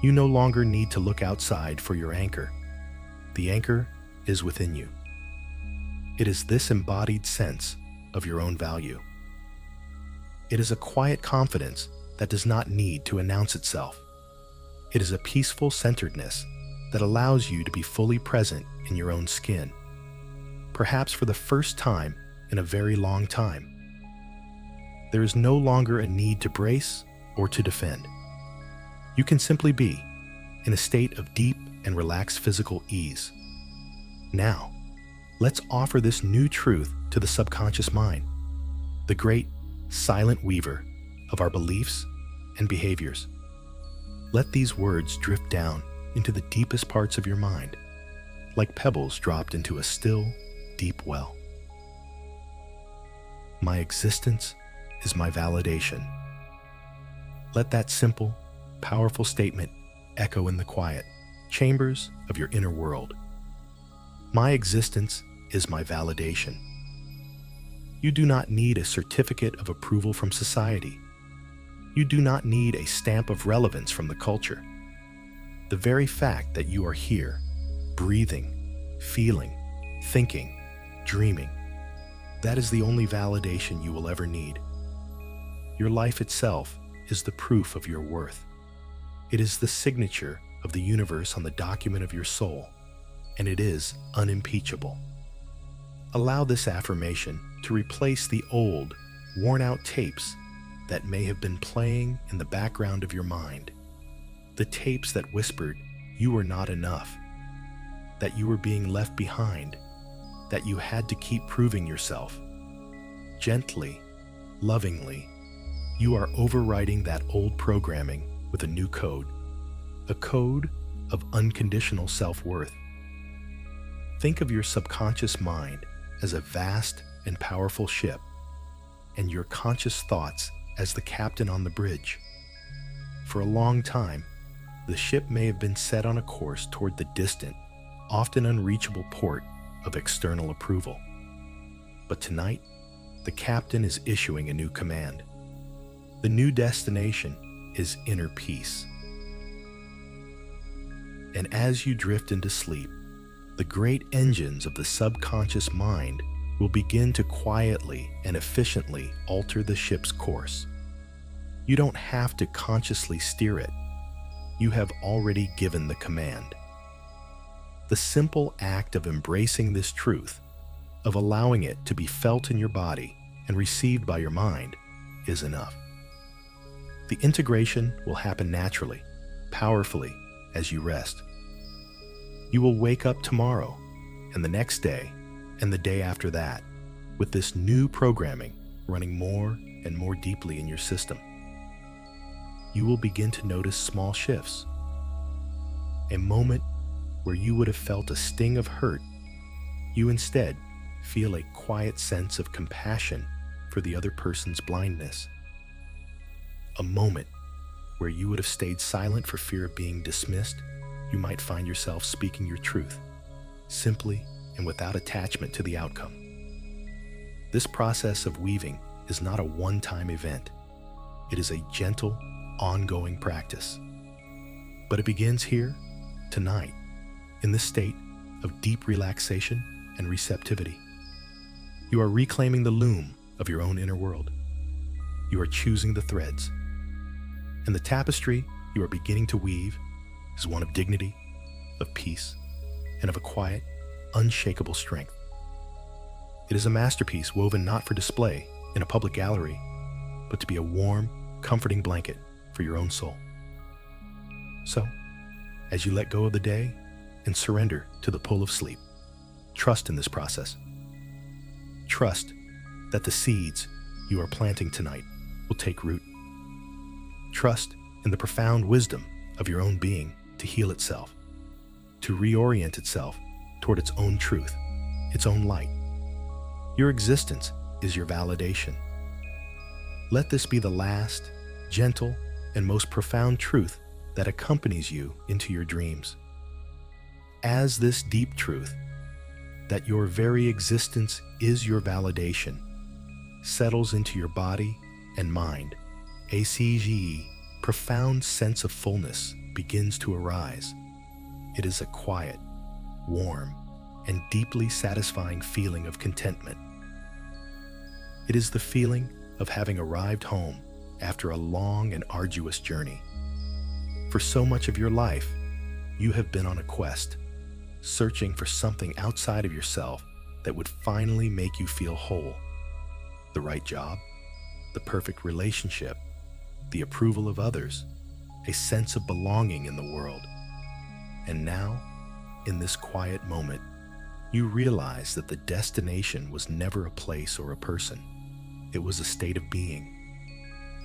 You no longer need to look outside for your anchor. The anchor is within you. It is this embodied sense of your own value. It is a quiet confidence that does not need to announce itself. It is a peaceful centeredness that allows you to be fully present in your own skin, perhaps for the first time in a very long time. There is no longer a need to brace or to defend. You can simply be in a state of deep and relaxed physical ease. Now, let's offer this new truth to the subconscious mind, the great silent weaver of our beliefs and behaviors. Let these words drift down into the deepest parts of your mind, like pebbles dropped into a still, deep well. My existence is my validation. Let that simple, powerful statement echo in the quiet chambers of your inner world. My existence is my validation. You do not need a certificate of approval from society. You do not need a stamp of relevance from the culture. The very fact that you are here, breathing, feeling, thinking, dreaming, that is the only validation you will ever need. Your life itself is the proof of your worth. It is the signature of the universe on the document of your soul, and it is unimpeachable. Allow this affirmation to replace the old, worn-out tapes that may have been playing in the background of your mind. The tapes that whispered you were not enough, that you were being left behind, that you had to keep proving yourself. Gently, lovingly, you are overriding that old programming with a new code, a code of unconditional self-worth. Think of your subconscious mind as a vast and powerful ship, and your conscious thoughts as the captain on the bridge. For a long time, the ship may have been set on a course toward the distant, often unreachable port of external approval. But tonight, the captain is issuing a new command. The new destination is inner peace. And as you drift into sleep, the great engines of the subconscious mind will begin to quietly and efficiently alter the ship's course. You don't have to consciously steer it. You have already given the command. The simple act of embracing this truth, of allowing it to be felt in your body and received by your mind, is enough. The integration will happen naturally, powerfully, as you rest. You will wake up tomorrow, and the next day, and the day after that, with this new programming running more and more deeply in your system. You will begin to notice small shifts. A moment where you would have felt a sting of hurt, you instead feel a quiet sense of compassion for the other person's blindness. A moment Where you would have stayed silent for fear of being dismissed, you might find yourself speaking your truth, simply and without attachment to the outcome. This process of weaving is not a one-time event. It is a gentle, ongoing practice. But it begins here, tonight, in this state of deep relaxation and receptivity. You are reclaiming the loom of your own inner world. You are choosing the threads. And the tapestry you are beginning to weave is one of dignity, of peace, and of a quiet, unshakable strength. It is a masterpiece woven not for display in a public gallery, but to be a warm, comforting blanket for your own soul. So, as you let go of the day and surrender to the pull of sleep, trust in this process. Trust that the seeds you are planting tonight will take root. Trust in the profound wisdom of your own being to heal itself, to reorient itself toward its own truth, its own light. Your existence is your validation. Let this be the last, gentle, and most profound truth that accompanies you into your dreams. As this deep truth, that your very existence is your validation, settles into your body and mind, a profound sense of fullness begins to arise. It is a quiet, warm, and deeply satisfying feeling of contentment. It is the feeling of having arrived home after a long and arduous journey. For so much of your life, you have been on a quest, searching for something outside of yourself that would finally make you feel whole. The right job, the perfect relationship, the approval of others, a sense of belonging in the world. And now, in this quiet moment, you realize that the destination was never a place or a person. It was a state of being.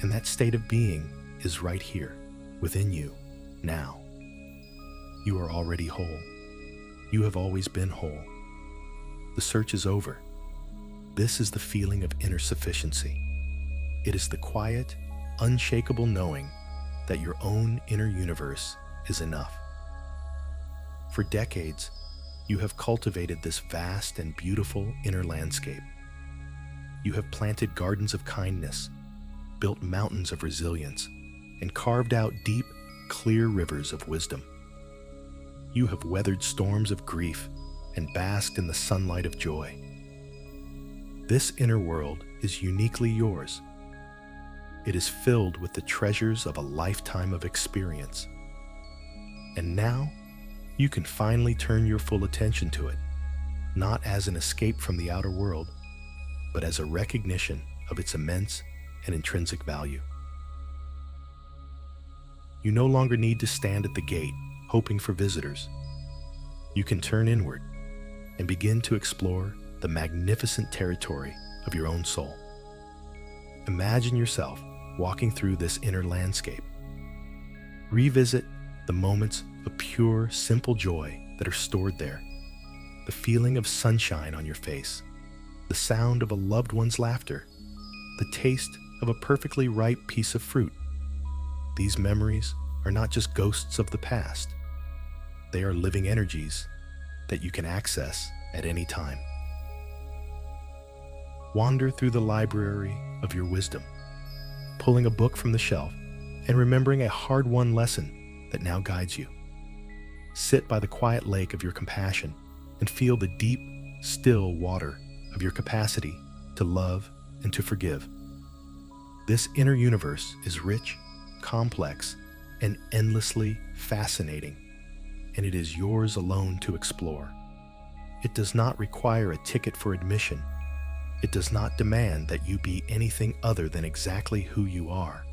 And that state of being is right here, within you, now. You are already whole. You have always been whole. The search is over. This is the feeling of inner sufficiency. It is the quiet, unshakable knowing that your own inner universe is enough. For decades, you have cultivated this vast and beautiful inner landscape. You have planted gardens of kindness, built mountains of resilience, and carved out deep, clear rivers of wisdom. You have weathered storms of grief and basked in the sunlight of joy. This inner world is uniquely yours. It is filled with the treasures of a lifetime of experience. And now, you can finally turn your full attention to it, not as an escape from the outer world, but as a recognition of its immense and intrinsic value. You no longer need to stand at the gate, hoping for visitors. You can turn inward and begin to explore the magnificent territory of your own soul. Imagine yourself walking through this inner landscape. Revisit the moments of pure, simple joy that are stored there. The feeling of sunshine on your face, the sound of a loved one's laughter, the taste of a perfectly ripe piece of fruit. These memories are not just ghosts of the past. They are living energies that you can access at any time. Wander through the library of your wisdom, pulling a book from the shelf and remembering a hard-won lesson that now guides you. Sit by the quiet lake of your compassion and feel the deep, still water of your capacity to love and to forgive. This inner universe is rich, complex, and endlessly fascinating, and it is yours alone to explore. It does not require a ticket for admission. It does not demand that you be anything other than exactly who you are.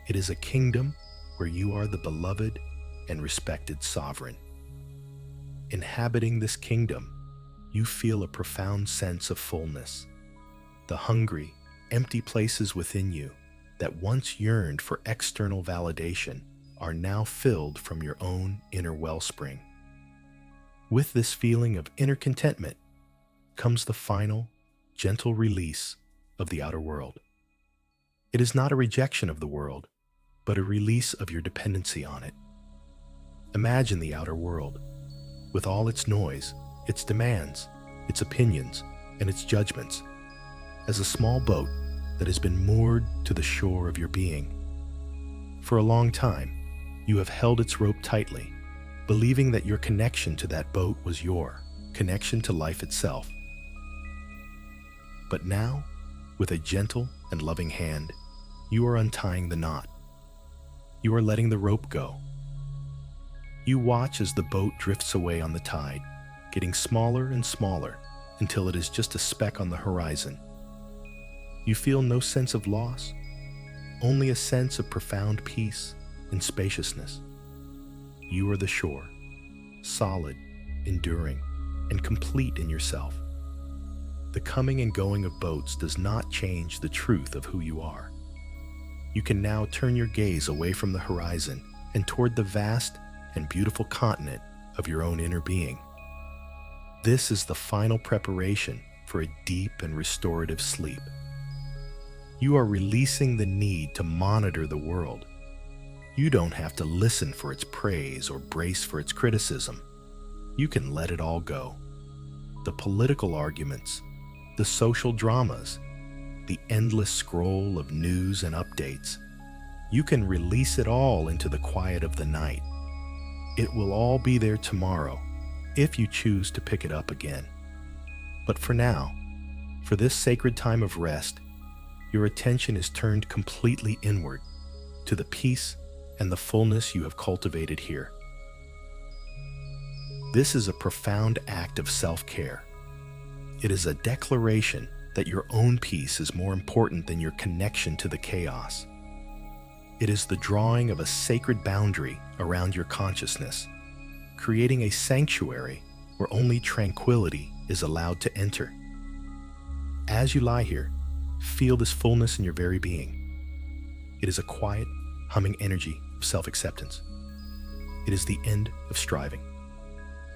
It is a kingdom where you are the beloved and respected sovereign. Inhabiting this kingdom, you feel a profound sense of fullness. The hungry, empty places within you that once yearned for external validation are now filled from your own inner wellspring. With this feeling of inner contentment comes the final, gentle release of the outer world. It is not a rejection of the world, but a release of your dependency on it. Imagine the outer world, with all its noise, its demands, its opinions, and its judgments, as a small boat that has been moored to the shore of your being. For a long time, you have held its rope tightly, believing that your connection to that boat was your connection to life itself. But now, with a gentle and loving hand, you are untying the knot. You are letting the rope go. You watch as the boat drifts away on the tide, getting smaller and smaller until it is just a speck on the horizon. You feel no sense of loss, only a sense of profound peace and spaciousness. You are the shore, solid, enduring, and complete in yourself. The coming and going of boats does not change the truth of who you are. You can now turn your gaze away from the horizon and toward the vast and beautiful continent of your own inner being. This is the final preparation for a deep and restorative sleep. You are releasing the need to monitor the world. You don't have to listen for its praise or brace for its criticism. You can let it all go. The political arguments, the social dramas, the endless scroll of news and updates. You can release it all into the quiet of the night. It will all be there tomorrow if you choose to pick it up again. But for now, for this sacred time of rest, your attention is turned completely inward to the peace and the fullness you have cultivated here. This is a profound act of self-care. It is a declaration that your own peace is more important than your connection to the chaos. It is the drawing of a sacred boundary around your consciousness, creating a sanctuary where only tranquility is allowed to enter. As you lie here, feel this fullness in your very being. It is a quiet, humming energy of self-acceptance. It is the end of striving.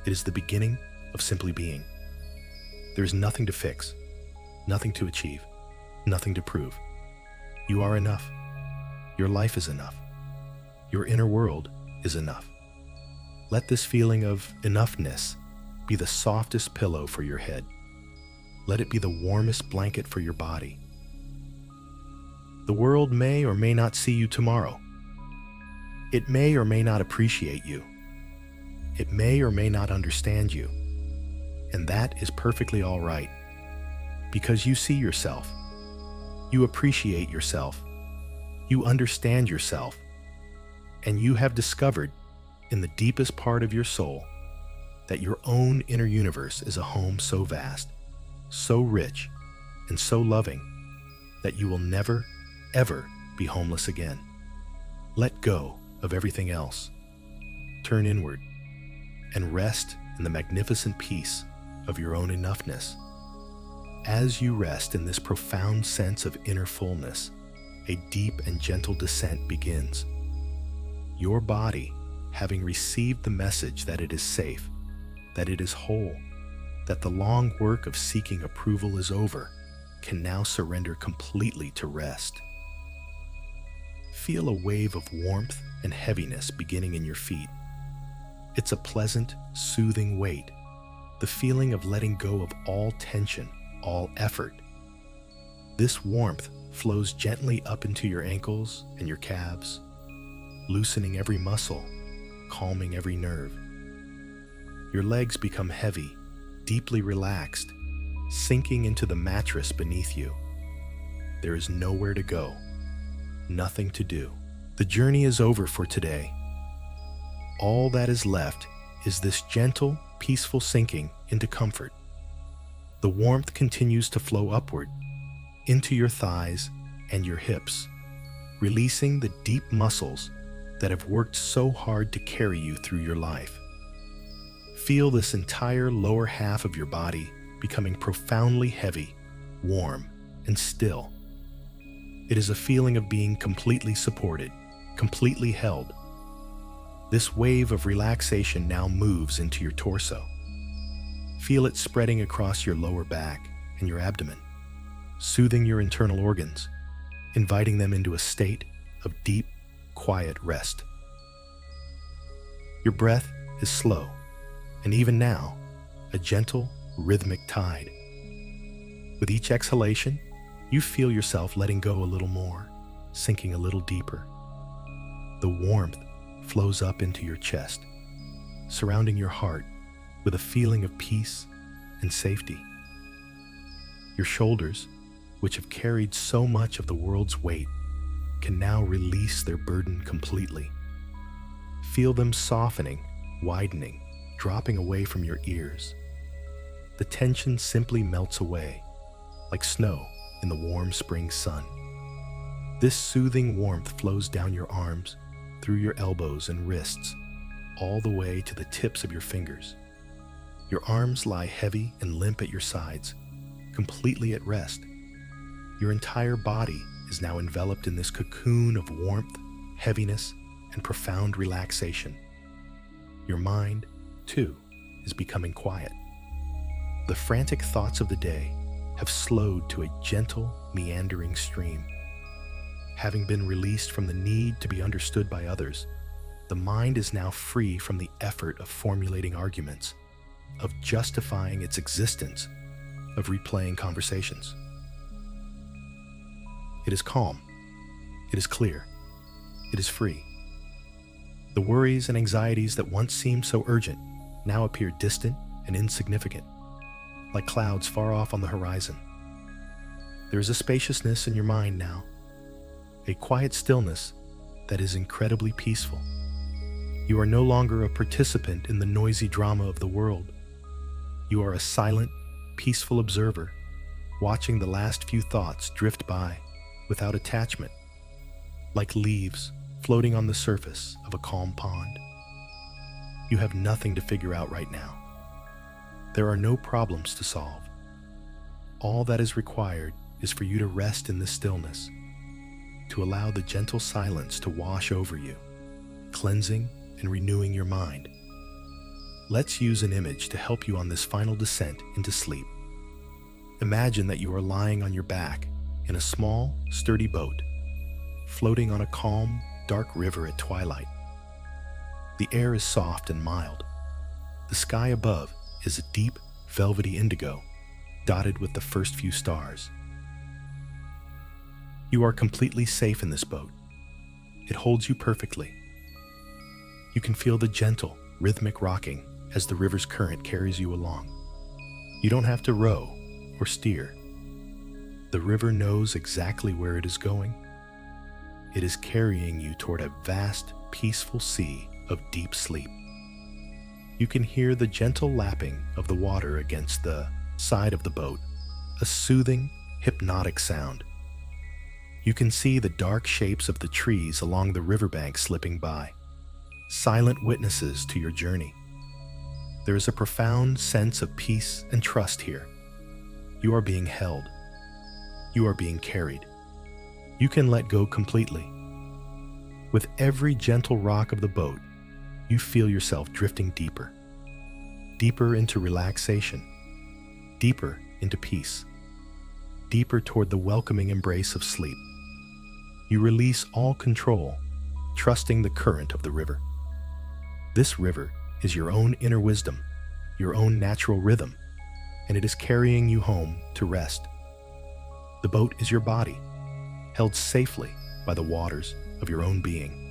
It is the beginning of simply being. There is nothing to fix, nothing to achieve, nothing to prove. You are enough. Your life is enough. Your inner world is enough. Let this feeling of enoughness be the softest pillow for your head. Let it be the warmest blanket for your body. The world may or may not see you tomorrow. It may or may not appreciate you. It may or may not understand you. And that is perfectly all right, because you see yourself. You appreciate yourself. You understand yourself. And you have discovered in the deepest part of your soul that your own inner universe is a home so vast, so rich, and so loving that you will never, ever be homeless again. Let go of everything else. Turn inward and rest in the magnificent peace of your own enoughness. As you rest in this profound sense of inner fullness, a deep and gentle descent begins. Your body, having received the message that it is safe, that it is whole, that the long work of seeking approval is over, can now surrender completely to rest. Feel a wave of warmth and heaviness beginning in your feet. It's a pleasant, soothing weight, the feeling of letting go of all tension, all effort. This warmth flows gently up into your ankles and your calves, loosening every muscle, calming every nerve. Your legs become heavy, deeply relaxed, sinking into the mattress beneath you. There is nowhere to go, nothing to do. The journey is over for today. All that is left is this gentle, peaceful sinking into comfort. The warmth continues to flow upward into your thighs and your hips, releasing the deep muscles that have worked so hard to carry you through your life. Feel this entire lower half of your body becoming profoundly heavy, warm, and still. It is a feeling of being completely supported, completely held. This wave of relaxation now moves into your torso. Feel it spreading across your lower back and your abdomen, soothing your internal organs, inviting them into a state of deep, quiet rest. Your breath is slow, and even now, a gentle, rhythmic tide. With each exhalation, you feel yourself letting go a little more, sinking a little deeper. The warmth flows up into your chest, surrounding your heart with a feeling of peace and safety. Your shoulders, which have carried so much of the world's weight, can now release their burden completely. Feel them softening, widening, dropping away from your ears. The tension simply melts away, like snow in the warm spring sun. This soothing warmth flows down your arms, through your elbows and wrists, all the way to the tips of your fingers. Your arms lie heavy and limp at your sides, completely at rest. Your entire body is now enveloped in this cocoon of warmth, heaviness, and profound relaxation. Your mind, too, is becoming quiet. The frantic thoughts of the day have slowed to a gentle, meandering stream. Having been released from the need to be understood by others, the mind is now free from the effort of formulating arguments, of justifying its existence, of replaying conversations. It is calm. It is clear. It is free. The worries and anxieties that once seemed so urgent now appear distant and insignificant, like clouds far off on the horizon. There is a spaciousness in your mind now, a quiet stillness that is incredibly peaceful. You are no longer a participant in the noisy drama of the world. You are a silent, peaceful observer, watching the last few thoughts drift by without attachment, like leaves floating on the surface of a calm pond. You have nothing to figure out right now. There are no problems to solve. All that is required is for you to rest in this stillness, to allow the gentle silence to wash over you, cleansing and renewing your mind. Let's use an image to help you on this final descent into sleep. Imagine that you are lying on your back in a small, sturdy boat, floating on a calm, dark river at twilight. The air is soft and mild. The sky above is a deep, velvety indigo, dotted with the first few stars. You are completely safe in this boat. It holds you perfectly. You can feel the gentle, rhythmic rocking as the river's current carries you along. You don't have to row or steer. The river knows exactly where it is going. It is carrying you toward a vast, peaceful sea of deep sleep. You can hear the gentle lapping of the water against the side of the boat, a soothing, hypnotic sound. You can see the dark shapes of the trees along the riverbank slipping by, silent witnesses to your journey. There is a profound sense of peace and trust here. You are being held. You are being carried. You can let go completely. With every gentle rock of the boat, you feel yourself drifting deeper, deeper into relaxation, deeper into peace, deeper toward the welcoming embrace of sleep. You release all control, trusting the current of the river. This river is your own inner wisdom, your own natural rhythm, and it is carrying you home to rest. The boat is your body, held safely by the waters of your own being.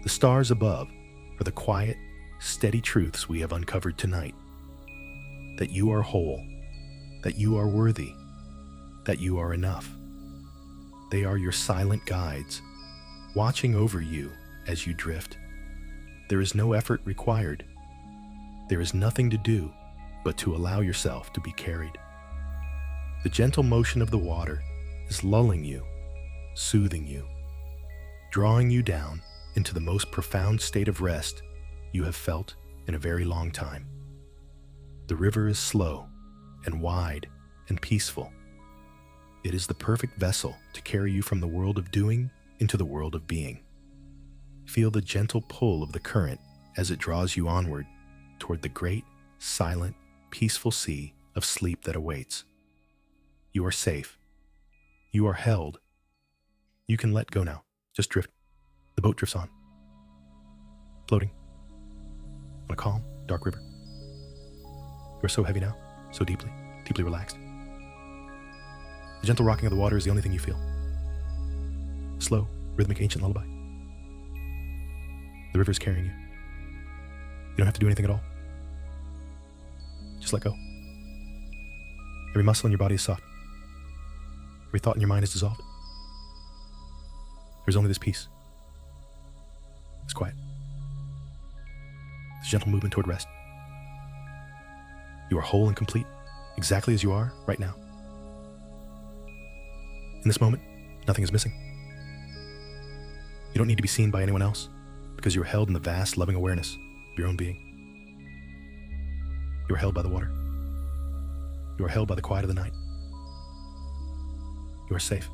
The stars above are the quiet, steady truths we have uncovered tonight. That you are whole, that you are worthy, that you are enough. They are your silent guides, watching over you as you drift. There is no effort required. There is nothing to do but to allow yourself to be carried. The gentle motion of the water is lulling you, soothing you, drawing you down into the most profound state of rest you have felt in a very long time. The river is slow and wide and peaceful. It is the perfect vessel to carry you from the world of doing into the world of being. Feel the gentle pull of the current as it draws you onward toward the great, silent, peaceful sea of sleep that awaits. You are safe. You are held. You can let go now. Just drift. The boat drifts on, floating on a calm, dark river. You are so heavy now, so deeply relaxed. The gentle rocking of the water is the only thing you feel. A slow, rhythmic, ancient lullaby. The river is carrying you. You don't have to do anything at all. Just let go. Every muscle in your body is soft. Every thought in your mind is dissolved. There's only this peace. This quiet. This gentle movement toward rest. You are whole and complete, exactly as you are right now. In this moment, nothing is missing. You don't need to be seen by anyone else because you are held in the vast, loving awareness of your own being. You are held by the water. You are held by the quiet of the night. You are safe.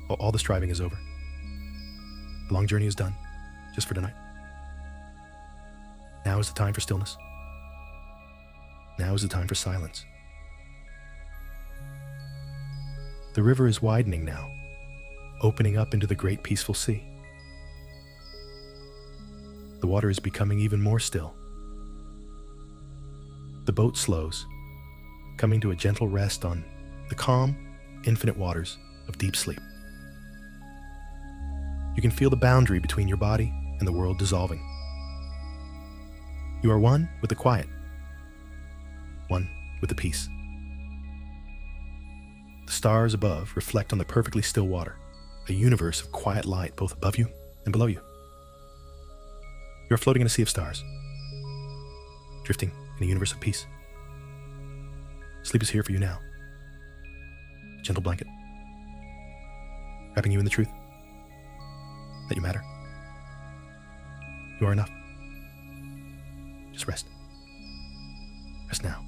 All the striving is over. The long journey is done, just for tonight. Now is the time for stillness. Now is the time for silence. The river is widening now, opening up into the great peaceful sea. The water is becoming even more still. The boat slows, coming to a gentle rest on the calm, infinite waters of deep sleep. You can feel the boundary between your body and the world dissolving. You are one with the quiet, one with the peace. The stars above reflect on the perfectly still water, a universe of quiet light both above you and below you. You are floating in a sea of stars, drifting in a universe of peace. Sleep is here for you now. A gentle blanket, wrapping you in the truth that you matter. You are enough. Just rest. Rest now.